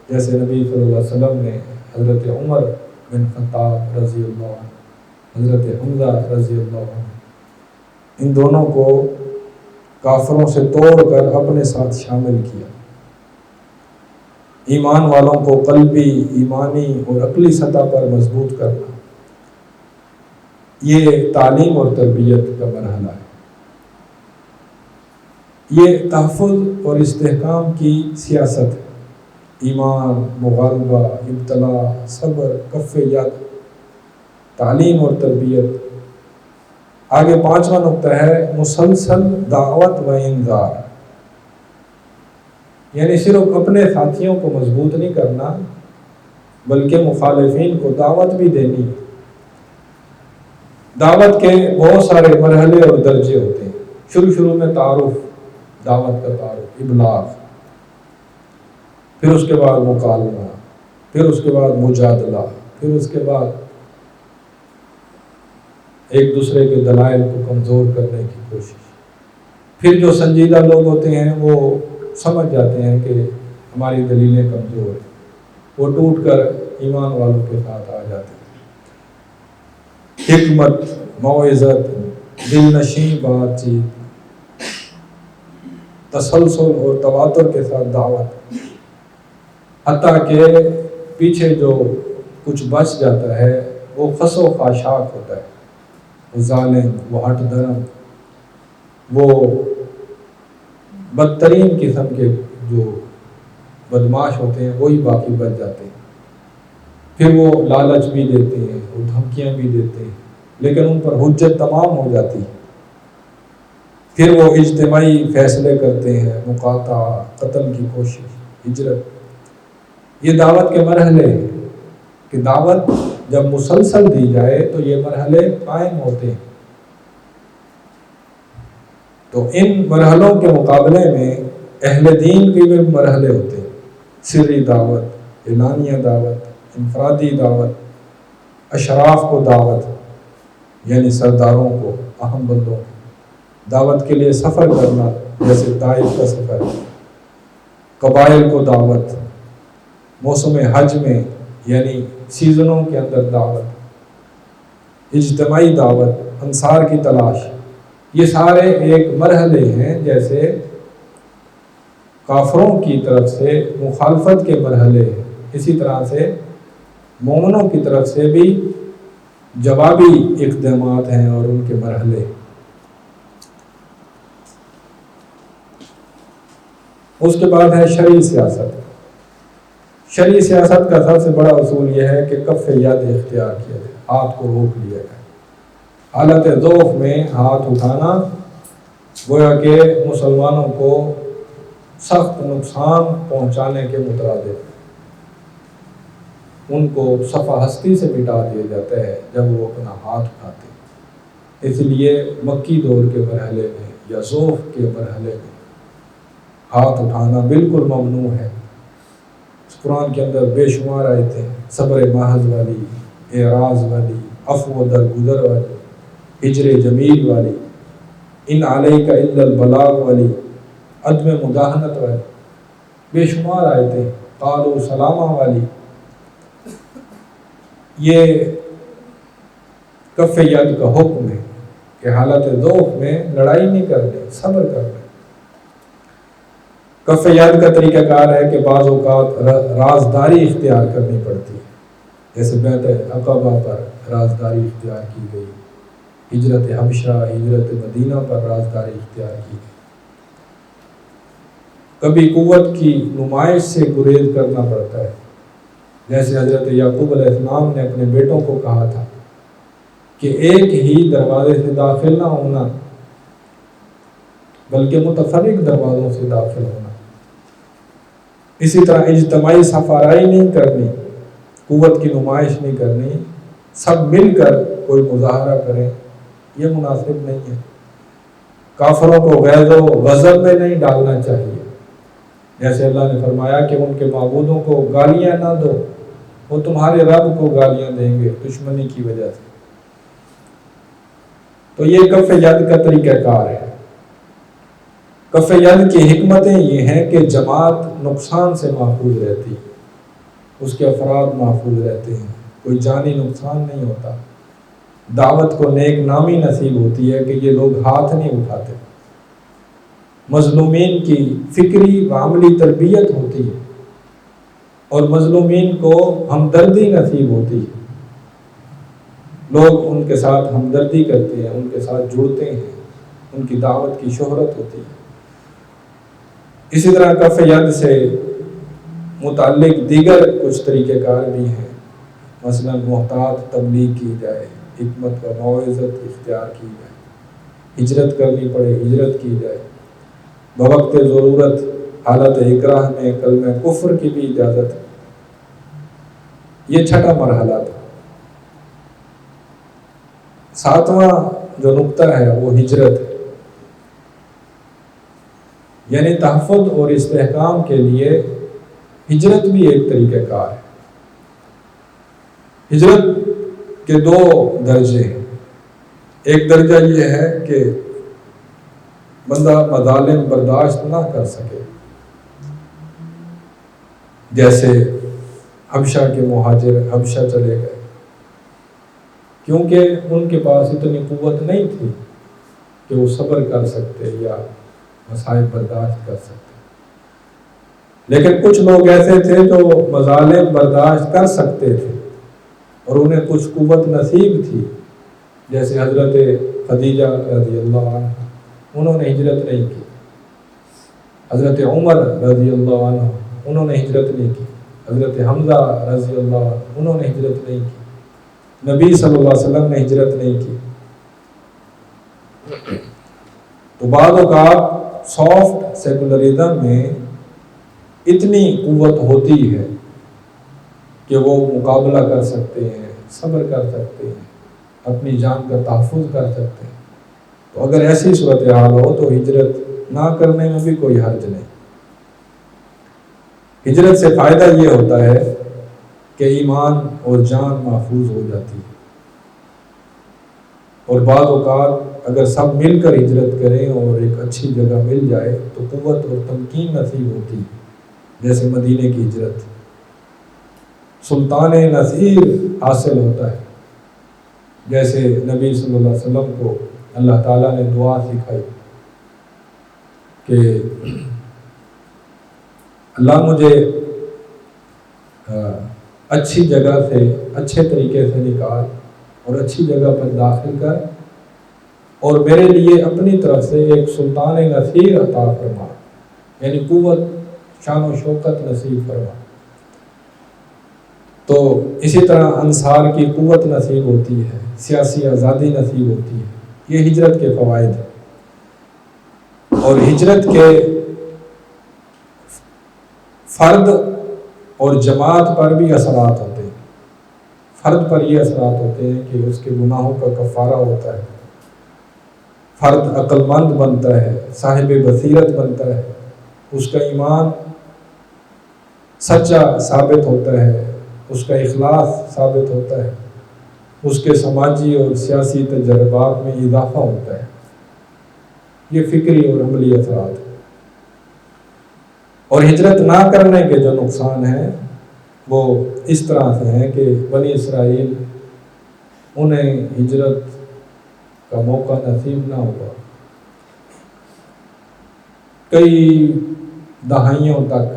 جیسے نبی صلی اللہ علیہ وسلم نے حضرت عمر بن خطاب رضی اللہ عنہ، حضرت حمزہ رضی اللہ عنہ، ان دونوں کو کافروں سے توڑ کر اپنے ساتھ شامل کیا۔ ایمان والوں کو قلبی، ایمانی اور عقلی سطح پر مضبوط کرنا، یہ تعلیم اور تربیت کا مرحلہ ہے۔ یہ تحفظ اور استحکام کی سیاست ہے، ایمان، مغالبہ، ابتلا، صبر، کف ید، تعلیم اور تربیت۔ آگے 5واں نقطہ ہے مسلسل دعوت و انذار، یعنی صرف اپنے ساتھیوں کو مضبوط نہیں کرنا بلکہ مخالفین کو دعوت بھی دینی ہے۔ دعوت کے بہت سارے مرحلے اور درجے ہوتے ہیں۔ شروع میں تعارف، دعوت کا تعارف، ابلاغ، پھر اس کے بعد مکالمہ، پھر اس کے بعد مجادلہ، پھر اس کے بعد ایک دوسرے کے دلائل کو کمزور کرنے کی کوشش۔ پھر جو سنجیدہ لوگ ہوتے ہیں وہ سمجھ جاتے ہیں کہ ہماری دلیلیں کمزور ہیں، وہ ٹوٹ کر ایمان والوں کے ساتھ آ جاتے ہیں۔ حکمت، موعظت، دل نشیں بات چیت، تسلسل اور تواتر کے ساتھ دعوت، حتیٰ کہ پیچھے جو کچھ بچ جاتا ہے وہ خس و خاشاک ہوتا ہے، وہ ظالم، وہ ہٹ درم، وہ بدترین قسم کے جو بدماش ہوتے ہیں وہی باقی بچ جاتے ہیں۔ پھر وہ لالچ بھی دیتے ہیں، وہ دھمکیاں بھی دیتے ہیں، لیکن ان پر حجت تمام ہو جاتی ہے۔ پھر وہ اجتماعی فیصلے کرتے ہیں، مقاطعہ، قتل کی کوشش، ہجرت۔ یہ دعوت کے مرحلے ہیں۔ کہ دعوت جب مسلسل دی جائے تو یہ مرحلے قائم ہوتے ہیں. تو ان مرحلوں کے مقابلے میں اہل دین کے بھی مرحلے ہوتے ہیں. سری دعوت، اعلانیہ دعوت، انفرادی دعوت، اشراف کو دعوت یعنی سرداروں کو، اہم بندوں کو دعوت کے لیے سفر کرنا جیسے طائف کا سفر، قبائل کو دعوت، موسم حج میں یعنی سیزنوں کے اندر دعوت، اجتماعی دعوت، انصار کی تلاش. یہ سارے ایک مرحلے ہیں. جیسے کافروں کی طرف سے مخالفت کے مرحلے ہیں، اسی طرح سے مومنوں کی طرف سے بھی جوابی اقدامات ہیں اور ان کے مرحلے. اس کے بعد ہے شرعی سیاست. شرعی سیاست کا سب سے بڑا اصول یہ ہے کہ کف ید اختیار کیا جائے، ہاتھ کو روک لیا جائے. حالت ضعف میں ہاتھ اٹھانا گویا کہ مسلمانوں کو سخت نقصان پہنچانے کے مترادف، ان کو صفحہ ہستی سے مٹا دیا جاتا ہے جب وہ اپنا ہاتھ اٹھاتے ہیں. اس لیے مکی دور کے مرحلے میں یا ضعف کے مرحلے میں ہاتھ اٹھانا بالکل ممنوع ہے. قرآن کے اندر بے شمار آیتیں صبر محض والی، اعراض والی، عفو و درگزر والی، ہجر جمیل والی، ان علیک الا البلاغ والی، عدم مداہنت والی، بے شمار آیتیں، قالوا سلامہ والی. یہ کف ید کا حکم ہے کہ حالت ضعف میں لڑائی نہیں کرنی، صبر کرنا. کف ید کا طریقہ کار ہے کہ بعض اوقات رازداری اختیار کرنی پڑتی ہے. جیسے بیعت عقبہ پر رازداری اختیار کی گئی، ہجرت حبشہ، ہجرت مدینہ پر رازداری اختیار کی گئی. کبھی قوت کی نمائش سے گریز کرنا پڑتا ہے. جیسے حضرت یعقوب علیہ السلام نے اپنے بیٹوں کو کہا تھا کہ ایک ہی دروازے سے داخل نہ ہونا بلکہ متفرق دروازوں سے داخل ہونا. اسی طرح اجتماعی سفارائی نہیں کرنی، قوت کی نمائش نہیں کرنی، سب مل کر کوئی مظاہرہ کریں، یہ مناسب نہیں ہے. کافروں کو غیظ و غضب میں نہیں ڈالنا چاہیے. جیسے اللہ نے فرمایا کہ ان کے معبودوں کو گالیاں نہ دو، وہ تمہارے رب کو گالیاں دیں گے دشمنی کی وجہ سے. تو یہ کف ید کا طریقہ کار ہے. کف ید کی حکمتیں یہ ہیں کہ جماعت نقصان سے محفوظ رہتی، اس کے افراد محفوظ رہتے ہیں، کوئی جانی نقصان نہیں ہوتا. دعوت کو نیک نامی نصیب ہوتی ہے کہ یہ لوگ ہاتھ نہیں اٹھاتے. مظلومین کی فکری و عملی تربیت ہوتی ہے اور مظلومین کو ہمدردی نصیب ہوتی ہے. لوگ ان کے ساتھ ہمدردی کرتے ہیں، ان کے ساتھ جڑتے ہیں، ان کی دعوت کی شہرت ہوتی ہے. اسی طرح کف ید سے متعلق دیگر کچھ طریقہ کار بھی ہیں. مثلا محتاط تبلیغ کی جائے، حکمت و موعظت اختیار کی جائے، ہجرت کرنی پڑے ہجرت کی جائے، بوقت ضرورت حالت اکراہ میں کلمہ کفر کی بھی اجازت ہے. یہ چھٹا مرحلہ تھا. ساتواں جو نقطہ ہے وہ ہجرت ہے، یعنی تحفظ اور استحکام کے لیے ہجرت بھی ایک طریقہ کار ہے. ہجرت کے دو درجے ہیں. ایک درجہ یہ ہے کہ بندہ مظالم برداشت نہ کر سکے، جیسے حبشہ کے مہاجر حبشہ چلے گئے کیونکہ ان کے پاس اتنی قوت نہیں تھی کہ وہ صبر کر سکتے یا مصائب برداشت کر سکتے. لیکن کچھ لوگ ایسے تھے جو مظالم برداشت کر سکتے تھے اور انہیں کچھ قوت نصیب تھی، جیسے حضرت خدیجہ رضی اللہ عنہ، انہوں نے ہجرت نہیں کی. حضرت عمر رضی اللہ عنہ، انہوں نے ہجرت نہیں کی. حضرت حمزہ رضی اللہ عنہ، انہوں نے ہجرت نہیں کی. نبی صلی اللہ علیہ وسلم نے ہجرت نہیں کی. تو بعض اوقات سافٹ سیکولرزم میں اتنی قوت ہوتی ہے کہ وہ مقابلہ کر سکتے ہیں، صبر کر سکتے ہیں، اپنی جان کا تحفظ کر سکتے ہیں، تو اگر ایسی صورتحال ہو تو ہجرت نہ کرنے میں بھی کوئی حرج نہیں۔ ہجرت سے فائدہ یہ ہوتا ہے کہ ایمان اور جان محفوظ ہو جاتی ہے، اور بعض اوقات اگر سب مل کر ہجرت کریں اور ایک اچھی جگہ مل جائے تو قوت اور تمکین نصیب ہوتی ہے، جیسے مدینے کی ہجرت، سلطان نصیر حاصل ہوتا ہے، جیسے نبی صلی اللہ علیہ وسلم کو اللہ تعالیٰ نے دعا سکھائی کہ اللہ مجھے اچھی جگہ سے اچھے طریقے سے نکال اور اچھی جگہ پر داخل کر، اور میرے لیے اپنی طرف سے ایک سلطان نصیر عطا فرما، یعنی قوت، شان و شوکت نصیب فرما۔ تو اسی طرح انصار کی قوت نصیب ہوتی ہے، سیاسی آزادی نصیب ہوتی ہے، یہ ہجرت کے فوائد ہیں۔ اور ہجرت کے فرد اور جماعت پر بھی اثرات ہوتے ہیں۔ فرد پر یہ اثرات ہوتے ہیں کہ اس کے گناہوں کا کفارہ ہوتا ہے، فرد عقل مند بنتا ہے، صاحب بصیرت بنتا ہے، اس کا ایمان سچا ثابت ہوتا ہے، اس کا اخلاص ثابت ہوتا ہے، اس کے سماجی اور سیاسی تجربات میں اضافہ ہوتا ہے۔ یہ فکری اور عملی اثرات ہیں۔ اور ہجرت نہ کرنے کے جو نقصان ہیں وہ اس طرح سے ہیں کہ بنی اسرائیل انہیں ہجرت کا موقع نصیب نہ ہوا، کئی دہائیوں تک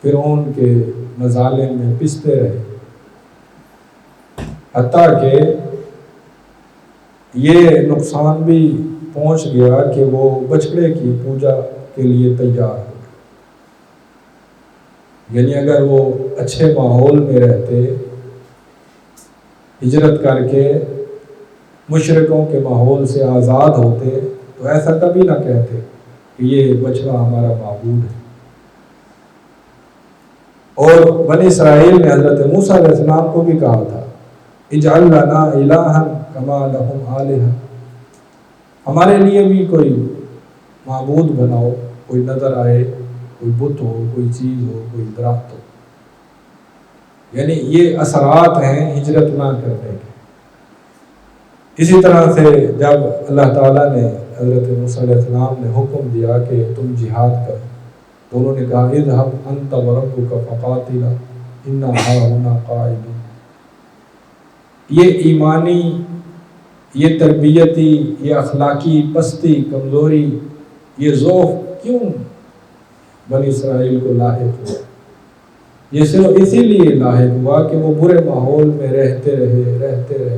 فرعون کے مظالم میں پستے رہے، حتیٰ کہ یہ نقصان بھی پہنچ گیا کہ وہ بچڑے کی پوجا کے لیے تیار ہو گئے۔ یعنی اگر وہ اچھے ماحول میں رہتے، ہجرت کر کے مشرکوں کے ماحول سے آزاد ہوتے، تو ایسا کبھی نہ کہتے کہ یہ بچڑا ہمارا معبود ہے۔ اور بنی اسرائیل نے حضرت موسیٰ علیہ السلام کو بھی کہا تھا اجعل لنا الہا کما لہم آلہہ، ہمارے لیے بھی کوئی معبود بناؤ، کوئی نظر آئے، کوئی بت ہو، کوئی چیز ہو، کوئی درخت ہو۔ یعنی یہ اثرات ہیں ہجرت نہ کرنے کے۔ اسی طرح سے جب اللہ تعالیٰ نے حضرت موسیٰ علیہ السلام نے حکم دیا کہ تم جہاد کرو، تو انہوں نے کہا اذهب انت وربک فقاتلا انا ہاہنا قاعدون۔ یہ ایمانی، یہ تربیتی، یہ اخلاقی پستی، کمزوری، یہ ضعف کیوں بنی اسرائیل کو لاحق ہوا؟ یہ صرف اسی لیے لاحق ہوا کہ وہ برے ماحول میں رہتے رہے،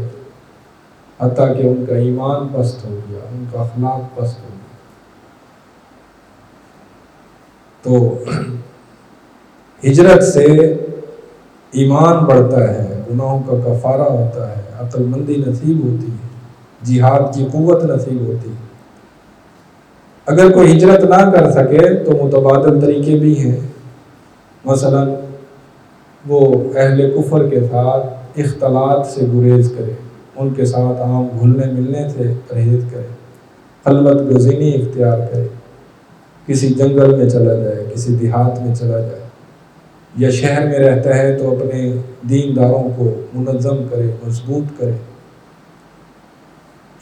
حتیٰ کہ ان کا ایمان پست ہو گیا، ان کا اخلاق پست ہو گیا۔ تو ہجرت سے ایمان بڑھتا ہے، گناہوں کا کفارہ ہوتا ہے، عقل مندی نصیب ہوتی ہے، جہاد کی قوت نصیب ہوتی ہے۔ اگر کوئی ہجرت نہ کر سکے تو متبادل طریقے بھی ہیں، مثلا وہ اہل کفر کے ساتھ اختلاط سے گریز کرے، ان کے ساتھ عام گھلنے ملنے سے پرہیز کرے، خلوت گزینی اختیار کرے، کسی جنگل میں چلا جائے، کسی دیہات میں چلا جائے، یا شہر میں رہتا ہے تو اپنے دینداروں کو منظم کرے، مضبوط کرے۔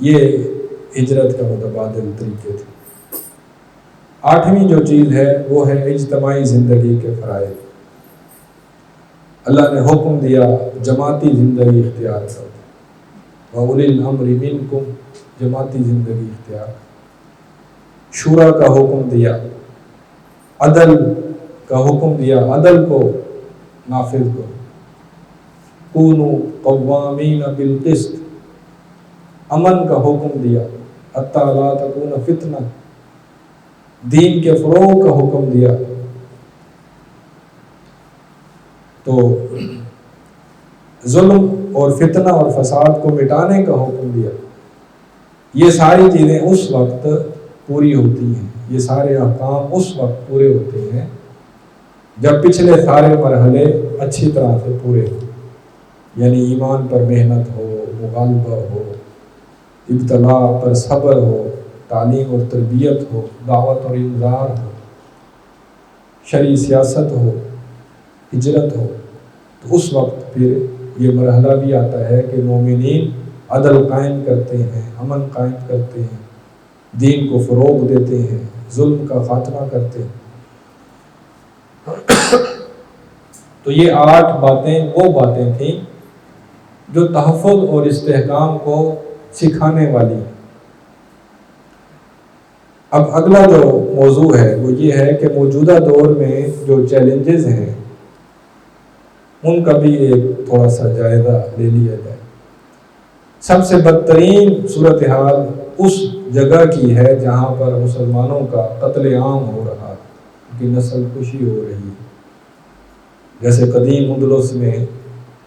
یہ ہجرت کا متبادل طریقے تھے۔ آٹھویں جو چیز ہے وہ ہے اجتماعی زندگی کے فرائض۔ اللہ نے حکم دیا جماعتی زندگی اختیار کرو، وَأُولِي الْأَمْرِ مِنْكُمْ، جماعتی زندگی اختیار، شورا کا حکم دیا، عدل کا حکم دیا، عدل کو نافذ کرو، کونوا قوامین بالقسط، امن کا حکم دیا، حتی لا تکون فتنہ، دین کے فروغ کا حکم دیا۔ تو ظلم اور فتنہ اور فساد کو مٹانے کا حکم دیا۔ یہ ساری چیزیں اس وقت پوری ہوتی ہیں، یہ سارے احکام اس وقت پورے ہوتے ہیں جب پچھلے سارے مرحلے اچھی طرح سے پورے ہوں۔ یعنی ایمان پر محنت ہو، مغالبہ ہو، ابتلاء پر صبر ہو، تعلیم اور تربیت ہو، دعوت اور انذار ہو، شرعی سیاست ہو، ہجرت ہو، تو اس وقت پھر یہ مرحلہ بھی آتا ہے کہ مومنین عدل قائم کرتے ہیں، امن قائم کرتے ہیں، دین کو فروغ دیتے ہیں، ظلم کا خاتمہ کرتے ہیں۔ تو یہ 8 باتیں وہ باتیں تھیں جو تحفظ اور استحکام کو سکھانے والی ہیں۔ اب اگلا جو موضوع ہے وہ یہ ہے کہ موجودہ دور میں جو چیلنجز ہیں ان کا بھی ایک تھوڑا سا جائزہ لے لیا جائے۔ سب سے بدترین صورتحال اس جگہ کی ہے جہاں پر مسلمانوں کا قتل عام ہو رہا ہے، ان کی نسل کشی ہو رہی ہے۔ جیسے قدیم اندلس میں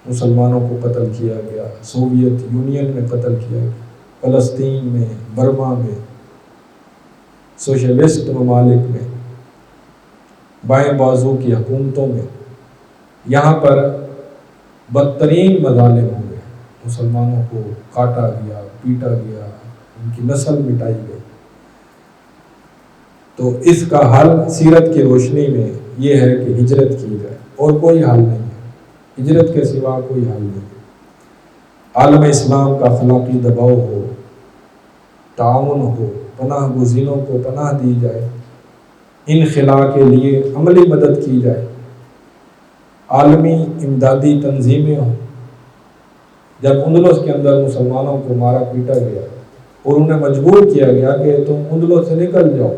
مسلمانوں کو قتل کیا گیا، سوویت یونین میں قتل کیا گیا، فلسطین میں، برما میں، سوشلسٹ ممالک میں، بائیں بازو کی حکومتوں میں، یہاں پر بدترین مظالم ہوئے، مسلمانوں کو کاٹا گیا، پیٹا گیا، ان کی نسل مٹائی گئی۔ تو اس کا حل سیرت کی روشنی میں یہ ہے کہ ہجرت کی جائے، اور کوئی حل نہیں ہے، ہجرت کے سوا کوئی حل نہیں ہے۔ عالم اسلام کا اخلاقی دباؤ ہو، تعاون ہو، پناہ گزینوں کو پناہ دی جائے، انخلاء کے لیے عملی مدد کی جائے، عالمی امدادی تنظیمیں ہوں۔ جب اندلس کے اندر مسلمانوں کو مارا پیٹا گیا اور انہیں مجبور کیا گیا کہ تم اندلس سے نکل جاؤ،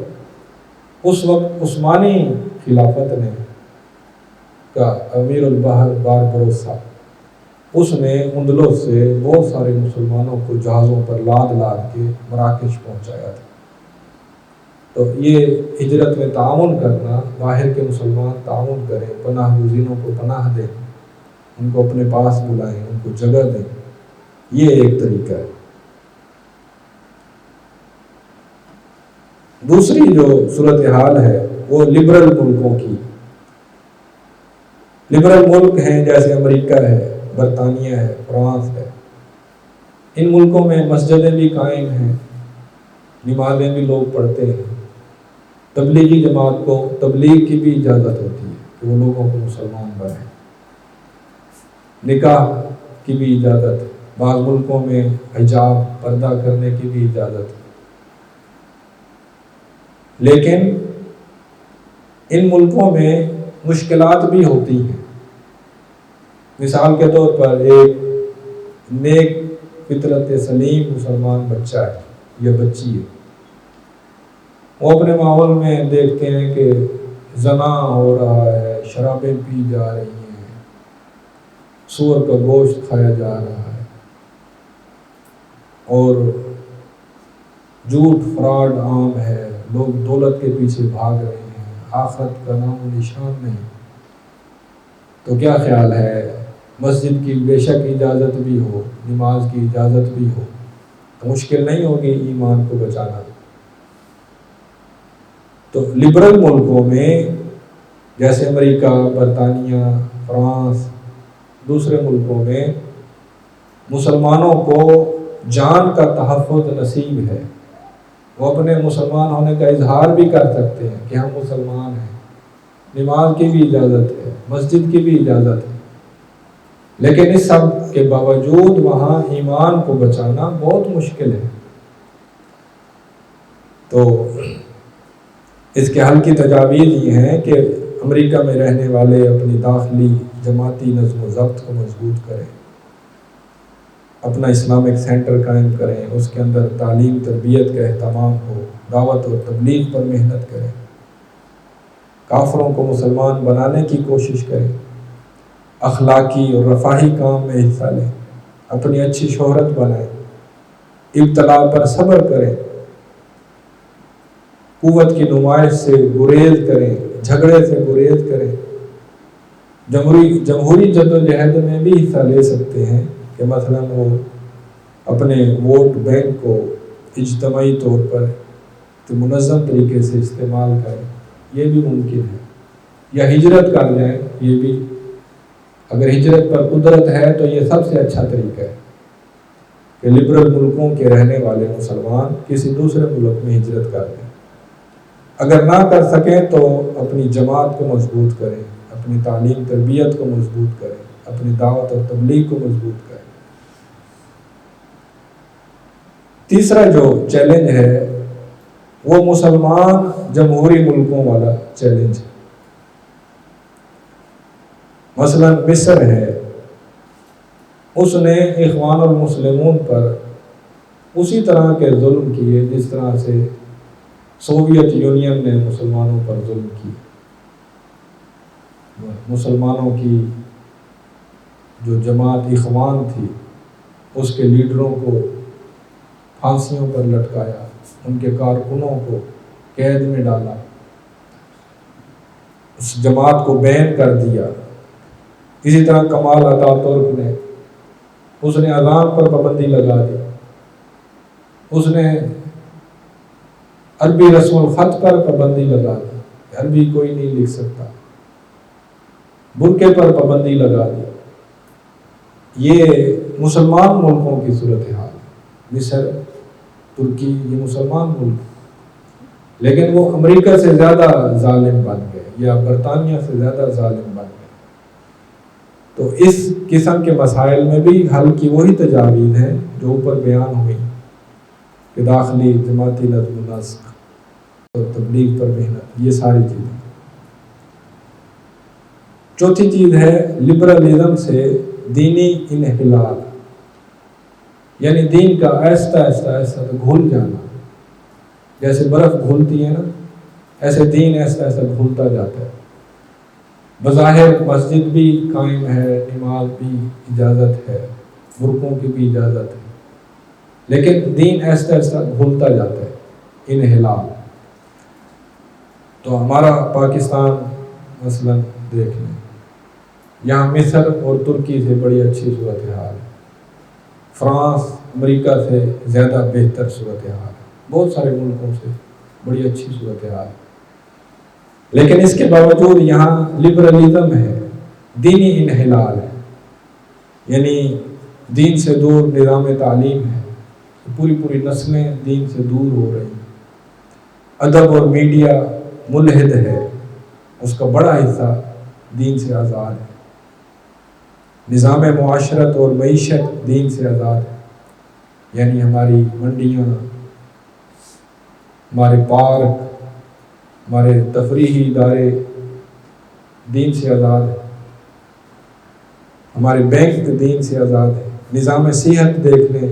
اس وقت عثمانی خلافت نے کا امیر البحر باربروسا، اس نے اندلس سے بہت سارے مسلمانوں کو جہازوں پر لاد کے مراکش پہنچایا تھا۔ تو یہ ہجرت میں تعاون کرنا، باہر کے مسلمان تعاون کریں، پناہ گزینوں کو پناہ دیں، ان کو اپنے پاس بلائیں، ان کو جگہ دیں، یہ ایک طریقہ ہے۔ دوسری جو صورتحال ہے وہ لبرل ملکوں کی، لبرل ملک ہیں جیسے امریکہ ہے، برطانیہ ہے، فرانس ہے۔ ان ملکوں میں مسجدیں بھی قائم ہیں، نمازیں بھی لوگ پڑھتے ہیں، تبلیغی جماعت کو تبلیغ کی بھی اجازت ہوتی ہے کہ وہ لوگوں کو مسلمان بنائیں، نکاح کی بھی اجازت ہے، بعض ملکوں میں حجاب پردہ کرنے کی بھی اجازت ہے۔ لیکن ان ملکوں میں مشکلات بھی ہوتی ہیں۔ مثال کے طور پر ایک نیک فطرت سلیم مسلمان بچہ ہے یا بچی ہے، وہ اپنے ماحول میں دیکھتے ہیں کہ زنا ہو رہا ہے، شرابیں پی جا رہی ہیں، سور کا گوشت کھایا جا رہا ہے، اور جھوٹ فراڈ عام ہے، لوگ دولت کے پیچھے بھاگ رہے ہیں، آخرت کا نام و نشان نہیں۔ تو کیا خیال ہے، مسجد کی بے شک اجازت بھی ہو، نماز کی اجازت بھی ہو، تو مشکل نہیں ہوگی ایمان کو بچانا۔ تو لبرل ملکوں میں جیسے امریکہ، برطانیہ، فرانس، دوسرے ملکوں میں مسلمانوں کو جان کا تحفظ نصیب ہے، وہ اپنے مسلمان ہونے کا اظہار بھی کر سکتے ہیں کہ ہم مسلمان ہیں، نماز کی بھی اجازت ہے، مسجد کی بھی اجازت ہے۔ لیکن اس سب کے باوجود وہاں ایمان کو بچانا بہت مشکل ہے۔ تو اس کے حل کی تجاویز یہ ہیں کہ امریکہ میں رہنے والے اپنی داخلی جماعتی نظم و ضبط کو مضبوط کریں، اپنا اسلامک سینٹر قائم کریں، اس کے اندر تعلیم تربیت کا اہتمام ہو، دعوت اور تبلیغ پر محنت کریں، کافروں کو مسلمان بنانے کی کوشش کریں، اخلاقی اور رفاہی کام میں حصہ لیں، اپنی اچھی شہرت بنائیں، ابتلاء پر صبر کریں، قوت کی نمائش سے گریز کریں، جھگڑے سے گریز کریں، جمہوری جدوجہد میں بھی حصہ لے سکتے ہیں کہ مثلا وہ اپنے ووٹ بینک کو اجتماعی طور پر منظم طریقے سے استعمال کریں، یہ بھی ممکن ہے، یا ہجرت کر جائیں، یہ بھی اگر ہجرت پر قدرت ہے تو یہ سب سے اچھا طریقہ ہے کہ لبرل ملکوں کے رہنے والے مسلمان کسی دوسرے ملک میں ہجرت کر دیں. اگر نہ کر سکیں تو اپنی جماعت کو مضبوط کریں، اپنی تعلیم تربیت کو مضبوط کریں، اپنی دعوت اور تبلیغ کو مضبوط کریں. تیسرا جو چیلنج ہے وہ مسلمان جمہوری ملکوں والا چیلنج ہے. مثلا مصر ہے، اس نے اخوان المسلمون پر اسی طرح کے ظلم کیے جس طرح سے سوویت یونین نے مسلمانوں پر ظلم کیے. مسلمانوں کی جو جماعت اخوان تھی اس کے لیڈروں کو پھانسیوں پر لٹکایا، ان کے کارکنوں کو قید میں ڈالا، اس جماعت کو بین کر دیا. اسی طرح کمال اتاتورک نے اذان پر پابندی لگا دی، اس نے عربی رسم الخط پر پابندی لگا دی، عربی کوئی نہیں لکھ سکتا، برقعے پر پابندی لگا دی. یہ مسلمان ملکوں کی صورتحال ہے. مصر، ترکی یہ مسلمان ملک، لیکن وہ امریکہ سے زیادہ ظالم بن گئے یا برطانیہ سے زیادہ ظالم بن گئے. تو اس قسم کے مسائل میں بھی حل کی وہی تجاویز ہیں جو اوپر بیان ہوئی کہ داخلی جماعتی نظم و نسق اور تبلیغ پر محنت، یہ ساری چیزیں. چوتھی چیز ہے لبرلزم سے دینی انحلال، یعنی دین کا آہستہ آہستہ گھل جانا. جیسے برف گھلتی ہے نا، ایسے دین آہستہ آہستہ گھلتا جاتا ہے. بظاہر مسجد بھی قائم ہے، نماز بھی اجازت ہے، برقعوں کی بھی اجازت ہے، لیکن دین آہستہ آہستہ گھلتا جاتا ہے، انحلال. تو ہمارا پاکستان مثلا دیکھ لیں، یہاں مصر اور ترکی سے بڑی اچھی صورتحال ہے، فرانس امریکہ سے زیادہ بہتر صورتحال ہے، بہت سارے ملکوں سے بڑی اچھی صورتحال ہے. لیکن اس کے باوجود یہاں لبرلزم ہے، دینی انحلال ہے، یعنی دین سے دور نظام تعلیم ہے، پوری نسلیں دین سے دور ہو رہی ہیں. ادب اور میڈیا ملحد ہے، اس کا بڑا حصہ دین سے آزاد ہے. نظام معاشرت اور معیشت دین سے آزاد ہے، یعنی ہماری منڈیاں، ہمارے پارک، ہمارے تفریحی ادارے دین سے آزاد ہے، ہمارے بینک دین سے آزاد ہے. نظام صحت دیکھ لیں،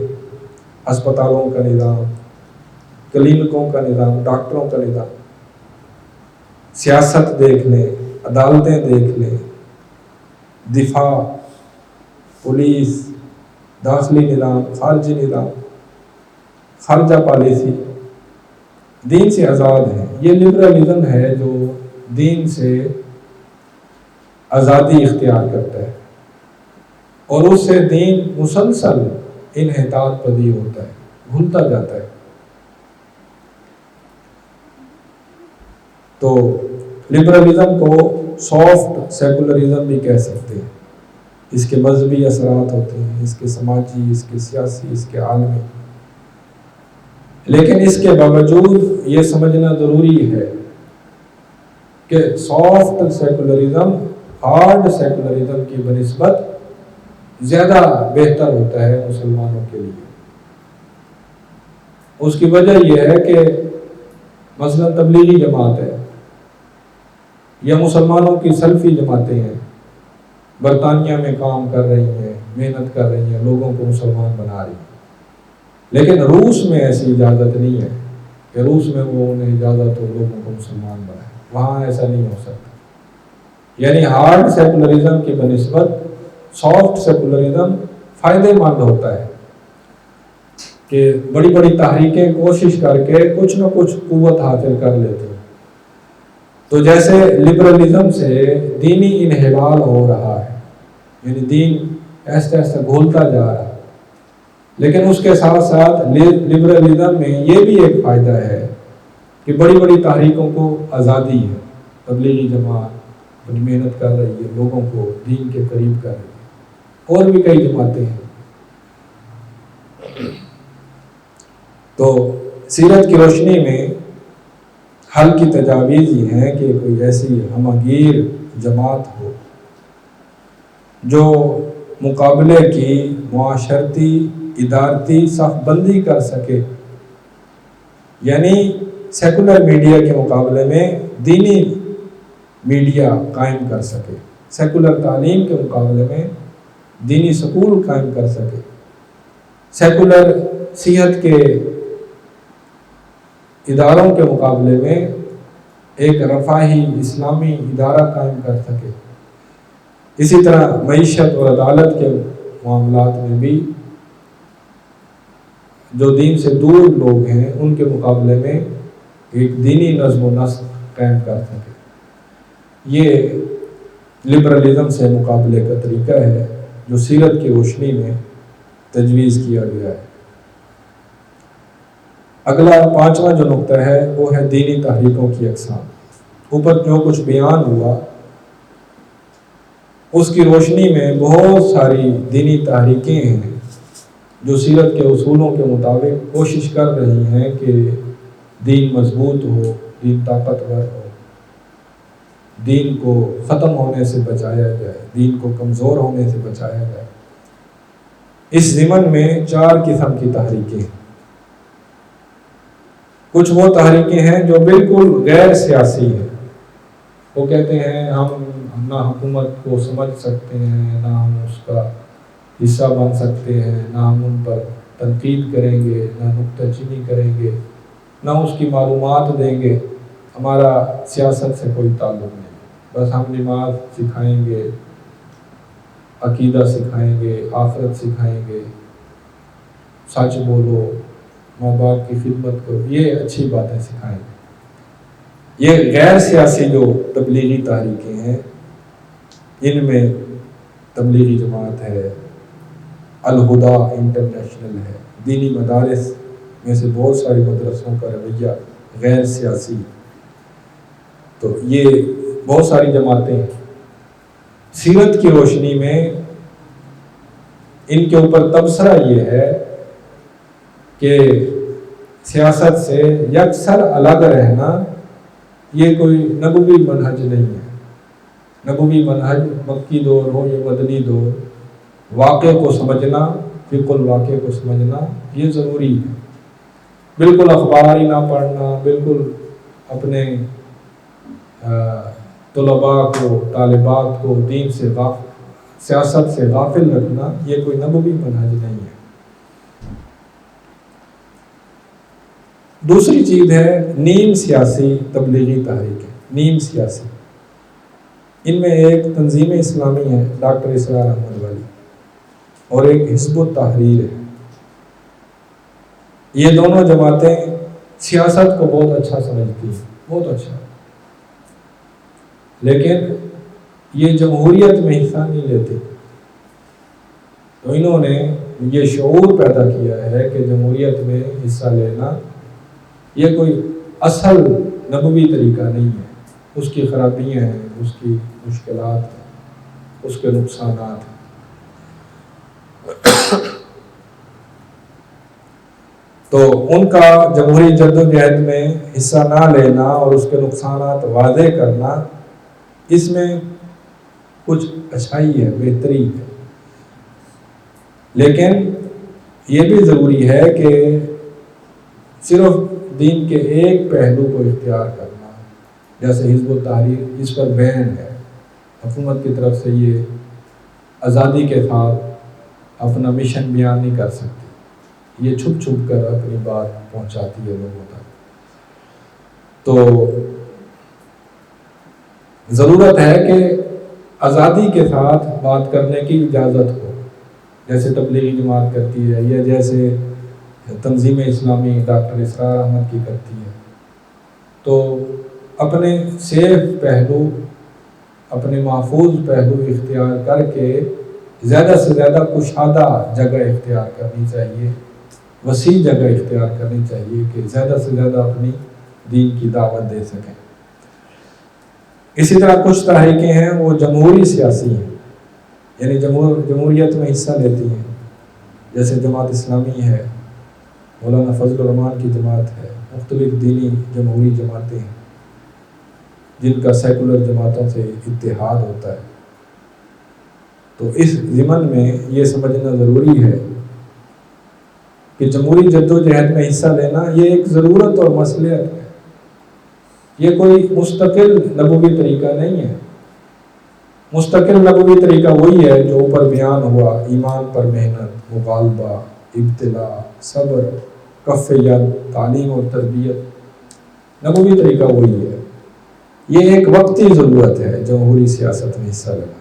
ہسپتالوں کا نظام، کلینکوں کا نظام، ڈاکٹروں کا نظام. سیاست دیکھ لیں، عدالتیں دیکھ لیں، دفاع، پولیس، داخلی نظام، خارجی نظام، خارجہ پالیسی دین سے آزاد ہے. یہ لبرلزم ہے جو دین سے آزادی اختیار کرتا ہے اور اس سے دین مسلسل انحطاط پذیر ہوتا ہے، گھلتا جاتا ہے. تو لبرلزم کو سافٹ سیکولرزم بھی کہہ سکتے ہیں. اس کے مذہبی اثرات ہوتے ہیں، اس کے سماجی، اس کے سیاسی، اس کے عالمی. لیکن اس کے باوجود یہ سمجھنا ضروری ہے کہ سافٹ سیکولرزم ہارڈ سیکولرزم کی بنسبت زیادہ بہتر ہوتا ہے مسلمانوں کے لیے. اس کی وجہ یہ ہے کہ مثلا تبلیغی جماعت ہے یا مسلمانوں کی سلفی جماعتیں ہیں، برطانیہ میں کام کر رہی ہیں، محنت کر رہی ہیں، لوگوں کو مسلمان بنا رہی ہیں. لیکن روس میں ایسی اجازت نہیں ہے کہ روس میں وہ انہیں اجازت ہو لوگوں کو مسلمان بنائے. وہاں ایسا نہیں ہو سکتا. یعنی ہارڈ سیکولرزم کی بنسبت سافٹ سیکولرزم فائدے مند ہوتا ہے کہ بڑی بڑی تحریکیں کوشش کر کے کچھ نہ کچھ قوت حاصل کر لیتے ہیں. تو جیسے لبرلزم سے دینی انحلال ہو رہا ہے، یعنی دین ایسے گھولتا جا رہا ہے، لیکن اس کے ساتھ ساتھ لبرلزم میں یہ بھی ایک فائدہ ہے کہ بڑی بڑی تحریکوں کو آزادی ہے. تبلیغی جماعت، کچھ محنت کر رہی ہے، لوگوں کو دین کے قریب کر رہی ہے، اور بھی کئی جماعتیں ہیں۔ تو سیرت کی روشنی میں حل کی تجاویز یہ ہیں کہ کوئی ایسی ہمگیر جماعت ہو جو مقابلے کی معاشرتی ادارتی صف بندی کر سکے، یعنی سیکولر میڈیا کے مقابلے میں دینی میڈیا قائم کر سکے، سیکولر تعلیم کے مقابلے میں دینی سکول قائم کر سکے، سیکولر صحت کے اداروں کے مقابلے میں ایک رفاہی اسلامی ادارہ قائم کر سکے۔ اسی طرح معیشت اور عدالت کے معاملات میں بھی جو دین سے دور لوگ ہیں ان کے مقابلے میں ایک دینی نظم و نسق قائم کر سکے۔ یہ لبرلزم سے مقابلے کا طریقہ ہے جو سیرت کی روشنی میں تجویز کیا گیا ہے۔ اگلا 5واں جو نقطہ ہے وہ ہے دینی تحریکوں کی اقسام۔ اوپر جو کچھ بیان ہوا اس کی روشنی میں بہت ساری دینی تحریکیں ہیں جو سیرت کے اصولوں کے مطابق کوشش کر رہی ہیں کہ دین مضبوط ہو، دین طاقتور ہو، دین کو ختم ہونے سے بچایا جائے، دین کو کمزور ہونے سے بچایا جائے۔ اس ضمن میں 4 قسم کی تحریکیں ہیں۔ کچھ وہ تحریکیں ہیں جو بالکل غیر سیاسی ہیں، وہ کہتے ہیں ہم نہ حکومت کو سمجھ سکتے ہیں، نہ ہم اس کا حصہ بن سکتے ہیں، نہ ہم ان پر تنقید کریں گے، نہ نکتہ چینی کریں گے، نہ اس کی معلومات دیں گے، ہمارا سیاست سے کوئی تعلق نہیں، بس ہم نماز سکھائیں گے، عقیدہ سکھائیں گے، آخرت سکھائیں گے، سچ بولو، ماں باپ کی خدمت کرو، یہ اچھی باتیں سکھائیں گے۔ یہ غیر سیاسی جو تبلیغی تحریکیں ہیں، ان میں تبلیغی جماعت ہے، الہدا انٹرنیشنل ہے، دینی مدارس میں سے بہت سارے مدرسوں کا رویہ غیر سیاسی، تو یہ بہت ساری جماعتیں ہیں۔ سیرت کی روشنی میں ان کے اوپر تبصرہ یہ ہے کہ سیاست سے یکسر الگ رہنا یہ کوئی نبوی منہج نہیں ہے۔ نبوی منہج مکی دور ہو یا مدنی دور، واقعے کو سمجھنا، فقہ الواقع کو سمجھنا یہ ضروری ہے۔ بالکل اخبار ہی نہ پڑھنا، بالکل اپنے طلباء کو، طالبات کو دین سے سیاست سے غافل رکھنا یہ کوئی نبوی منہج نہیں ہے۔ دوسری چیز ہے نیم سیاسی تبلیغی تحریکیں، نیم سیاسی۔ ان میں ایک تنظیم اسلامی ہے ڈاکٹر اسرار احمد والی، اور ایک حزب التحریر ہے۔ یہ دونوں جماعتیں سیاست کو بہت اچھا سمجھتی ہیں، بہت اچھا، لیکن یہ جمہوریت میں حصہ نہیں لیتے۔ تو انہوں نے یہ شعور پیدا کیا ہے کہ جمہوریت میں حصہ لینا یہ کوئی اصل نبوی طریقہ نہیں ہے، اس کی خرابیاں ہیں، اس کی مشکلات ہیں، اس کے نقصانات ہیں۔ تو ان کا جمہوری جدوجہد میں حصہ نہ لینا اور اس کے نقصانات واضح کرنا، اس میں کچھ اچھائی ہے، بہتری ہے، لیکن یہ بھی ضروری ہے کہ صرف دین کے ایک پہلو کو اختیار کرنا، جیسے حزب التحریر، اس پر بین ہے، حکومت کی طرف سے یہ آزادی کے ساتھ اپنا مشن بیان نہیں کر سکتی، یہ چھپ چھپ کر اپنی بات پہنچاتی ہے لوگوں تک۔ تو ضرورت ہے کہ آزادی کے ساتھ بات کرنے کی اجازت ہو، جیسے تبلیغی جماعت کرتی ہے یا جیسے تنظیم اسلامی ڈاکٹر اسرار احمد کی کرتی ہے۔ تو اپنے سیف پہلو، اپنے محفوظ پہلو اختیار کر کے زیادہ سے زیادہ کشادہ جگہ اختیار کرنی چاہیے، وسیع جگہ اختیار کرنی چاہیے کہ زیادہ سے زیادہ اپنی دین کی دعوت دے سکیں۔ اسی طرح کچھ تحریکیں ہیں وہ جمہوری سیاسی ہیں، یعنی جمہوریت میں حصہ لیتی ہیں، جیسے جماعت اسلامی ہے، مولانا فضل الرحمان کی جماعت ہے، مختلف دینی جمہوری جماعتیں ہیں جن کا سیکولر جماعتوں سے اتحاد ہوتا ہے۔ تو اس ضمن میں یہ سمجھنا ضروری ہے کہ جمہوری جدوجہد میں حصہ لینا یہ ایک ضرورت اور مصلحت ہے، یہ کوئی مستقل نبوی طریقہ نہیں ہے۔ مستقل نبوی طریقہ وہی ہے جو اوپر بیان ہوا، ایمان پر محنت، مغالبہ، ابتلا، صبر، کف ید، تعلیم اور تربیت، نبوی طریقہ وہی ہے۔ یہ ایک وقتی ضرورت ہے جمہوری سیاست میں حصہ لینا۔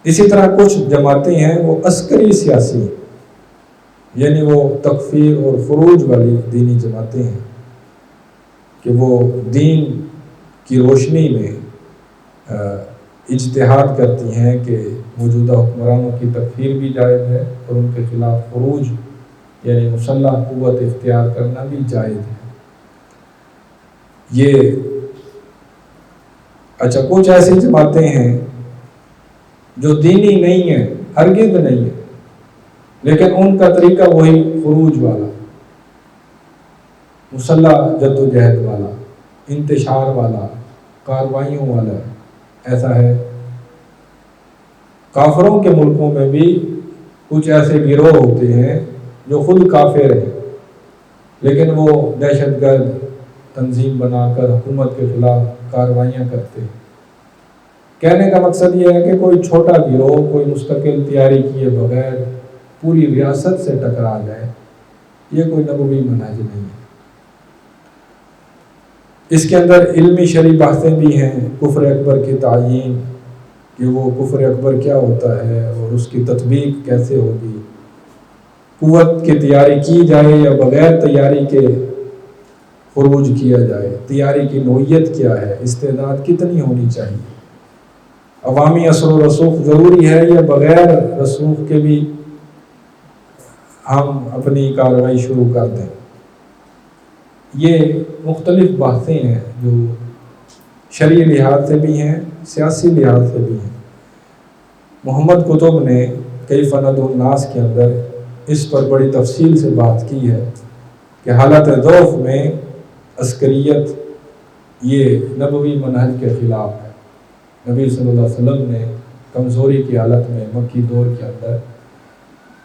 اسی طرح کچھ جماعتیں ہیں وہ عسکری سیاسی ہیں، یعنی وہ تکفیر اور خروج والی دینی جماعتیں ہیں کہ وہ دین کی روشنی میں اجتہاد کرتی ہیں کہ موجودہ حکمرانوں کی تکفیر بھی جائز ہے اور ان کے خلاف خروج یعنی مسلح قوت اختیار کرنا بھی جائز ہے۔ یہ اچھا کچھ ایسی جماعتیں ہیں جو دینی نہیں ہیں، ہرگز نہیں ہے، لیکن ان کا طریقہ وہی خروج والا، مسلح جدوجہد والا، انتشار والا، کاروائیوں والا ایسا ہے۔ کافروں کے ملکوں میں بھی کچھ ایسے گروہ ہوتے ہیں جو خود کافر ہیں لیکن وہ دہشت گرد تنظیم بنا کر حکومت کے خلاف کاروائیاں کرتے ہیں۔ کہنے کا مقصد یہ ہے کہ کوئی چھوٹا گروہ کوئی مستقل تیاری کیے بغیر پوری ریاست سے ٹکرا جائے، یہ کوئی نبوی منہج نہیں ہے۔ اس کے اندر علمی شرعی بحثیں بھی ہیں، کفر اکبر کی تعیین کہ وہ کفر اکبر کیا ہوتا ہے اور اس کی تطبیق کیسے ہوگی، قوت کی تیاری کی جائے یا بغیر تیاری کے خروج کیا جائے، تیاری کی نوعیت کیا ہے، استعداد کتنی ہونی چاہیے، عوامی اثر و رسوخ ضروری ہے یا بغیر رسوخ کے بھی ہم اپنی کارروائی شروع کر دیں۔ یہ مختلف بحثیں ہیں جو شرعی لحاظ سے بھی ہیں، سیاسی لحاظ سے بھی ہیں۔ محمد قطب نے کیف ندعو الناس کے اندر اس پر بڑی تفصیل سے بات کی ہے کہ حالت ضعف میں عسکریت یہ نبوی منہج کے خلاف ہے۔ نبی صلی اللہ علیہ وسلم نے کمزوری کی حالت میں مکی دور کے اندر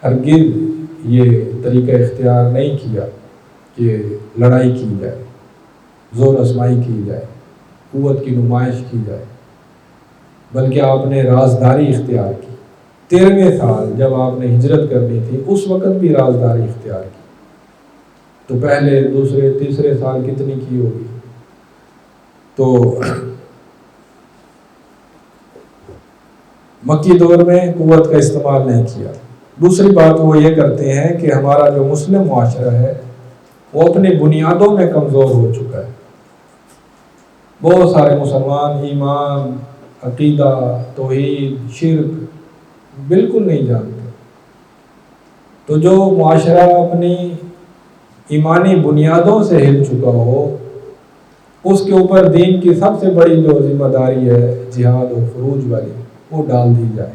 ہرگز یہ طریقہ اختیار نہیں کیا کہ لڑائی کی جائے، زور آزمائی کی جائے، قوت کی نمائش کی جائے، بلکہ آپ نے رازداری اختیار کی۔ 13ویں سال جب آپ نے ہجرت کرنی تھی اس وقت بھی رازداری اختیار کی، تو پہلے دوسرے تیسرے سال کتنی کی ہوگی۔ تو مکی دور میں قوت کا استعمال نہیں کیا۔ دوسری بات وہ یہ کرتے ہیں کہ ہمارا جو مسلم معاشرہ ہے وہ اپنی بنیادوں میں کمزور ہو چکا ہے۔ بہت سارے مسلمان ایمان، عقیدہ، توحید، شرک بالکل نہیں جانتے۔ تو جو معاشرہ اپنی ایمانی بنیادوں سے ہل چکا ہو اس کے اوپر دین کی سب سے بڑی جو ذمہ داری ہے جہاد و خروج والی وہ ڈال دی جائے،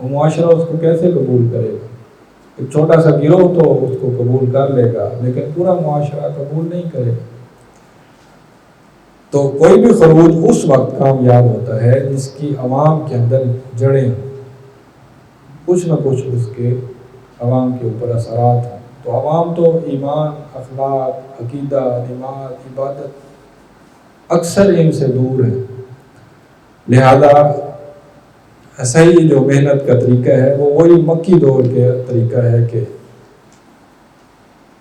وہ معاشرہ اس کو کیسے قبول کرے گا؟ ایک چھوٹا سا گروہ تو اس کو قبول کر لے گا لیکن پورا معاشرہ قبول نہیں کرے گا۔ تو کوئی بھی خروج اس وقت کامیاب ہوتا ہے جس کی عوام کے اندر جڑیں ہوں، کچھ نہ کچھ اس کے عوام کے اوپر اثرات ہیں۔ تو عوام تو ایمان، اخلاق، عقیدہ، نماز، عبادت اکثر ان سے دور ہے، لہذا صحیح جو محنت کا طریقہ ہے وہ وہی مکی دور کے طریقہ ہے کہ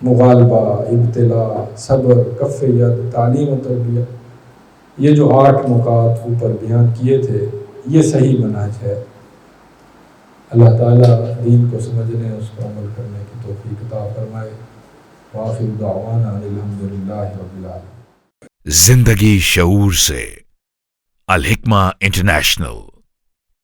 مغالبہ، ابتلا، صبر، کف ید، تعلیم و تربیت، یہ جو 8 نکات اوپر بیان کیے تھے یہ صحیح منہج ہے۔ اللہ تعالیٰ دین کو سمجھنے اس پر عمل کرنے کی توفیق عطا فرمائے۔ وآخر دعوانا الحمدللہ رب العالمین۔ زندگی شعور سے، الحکمہ انٹرنیشنل۔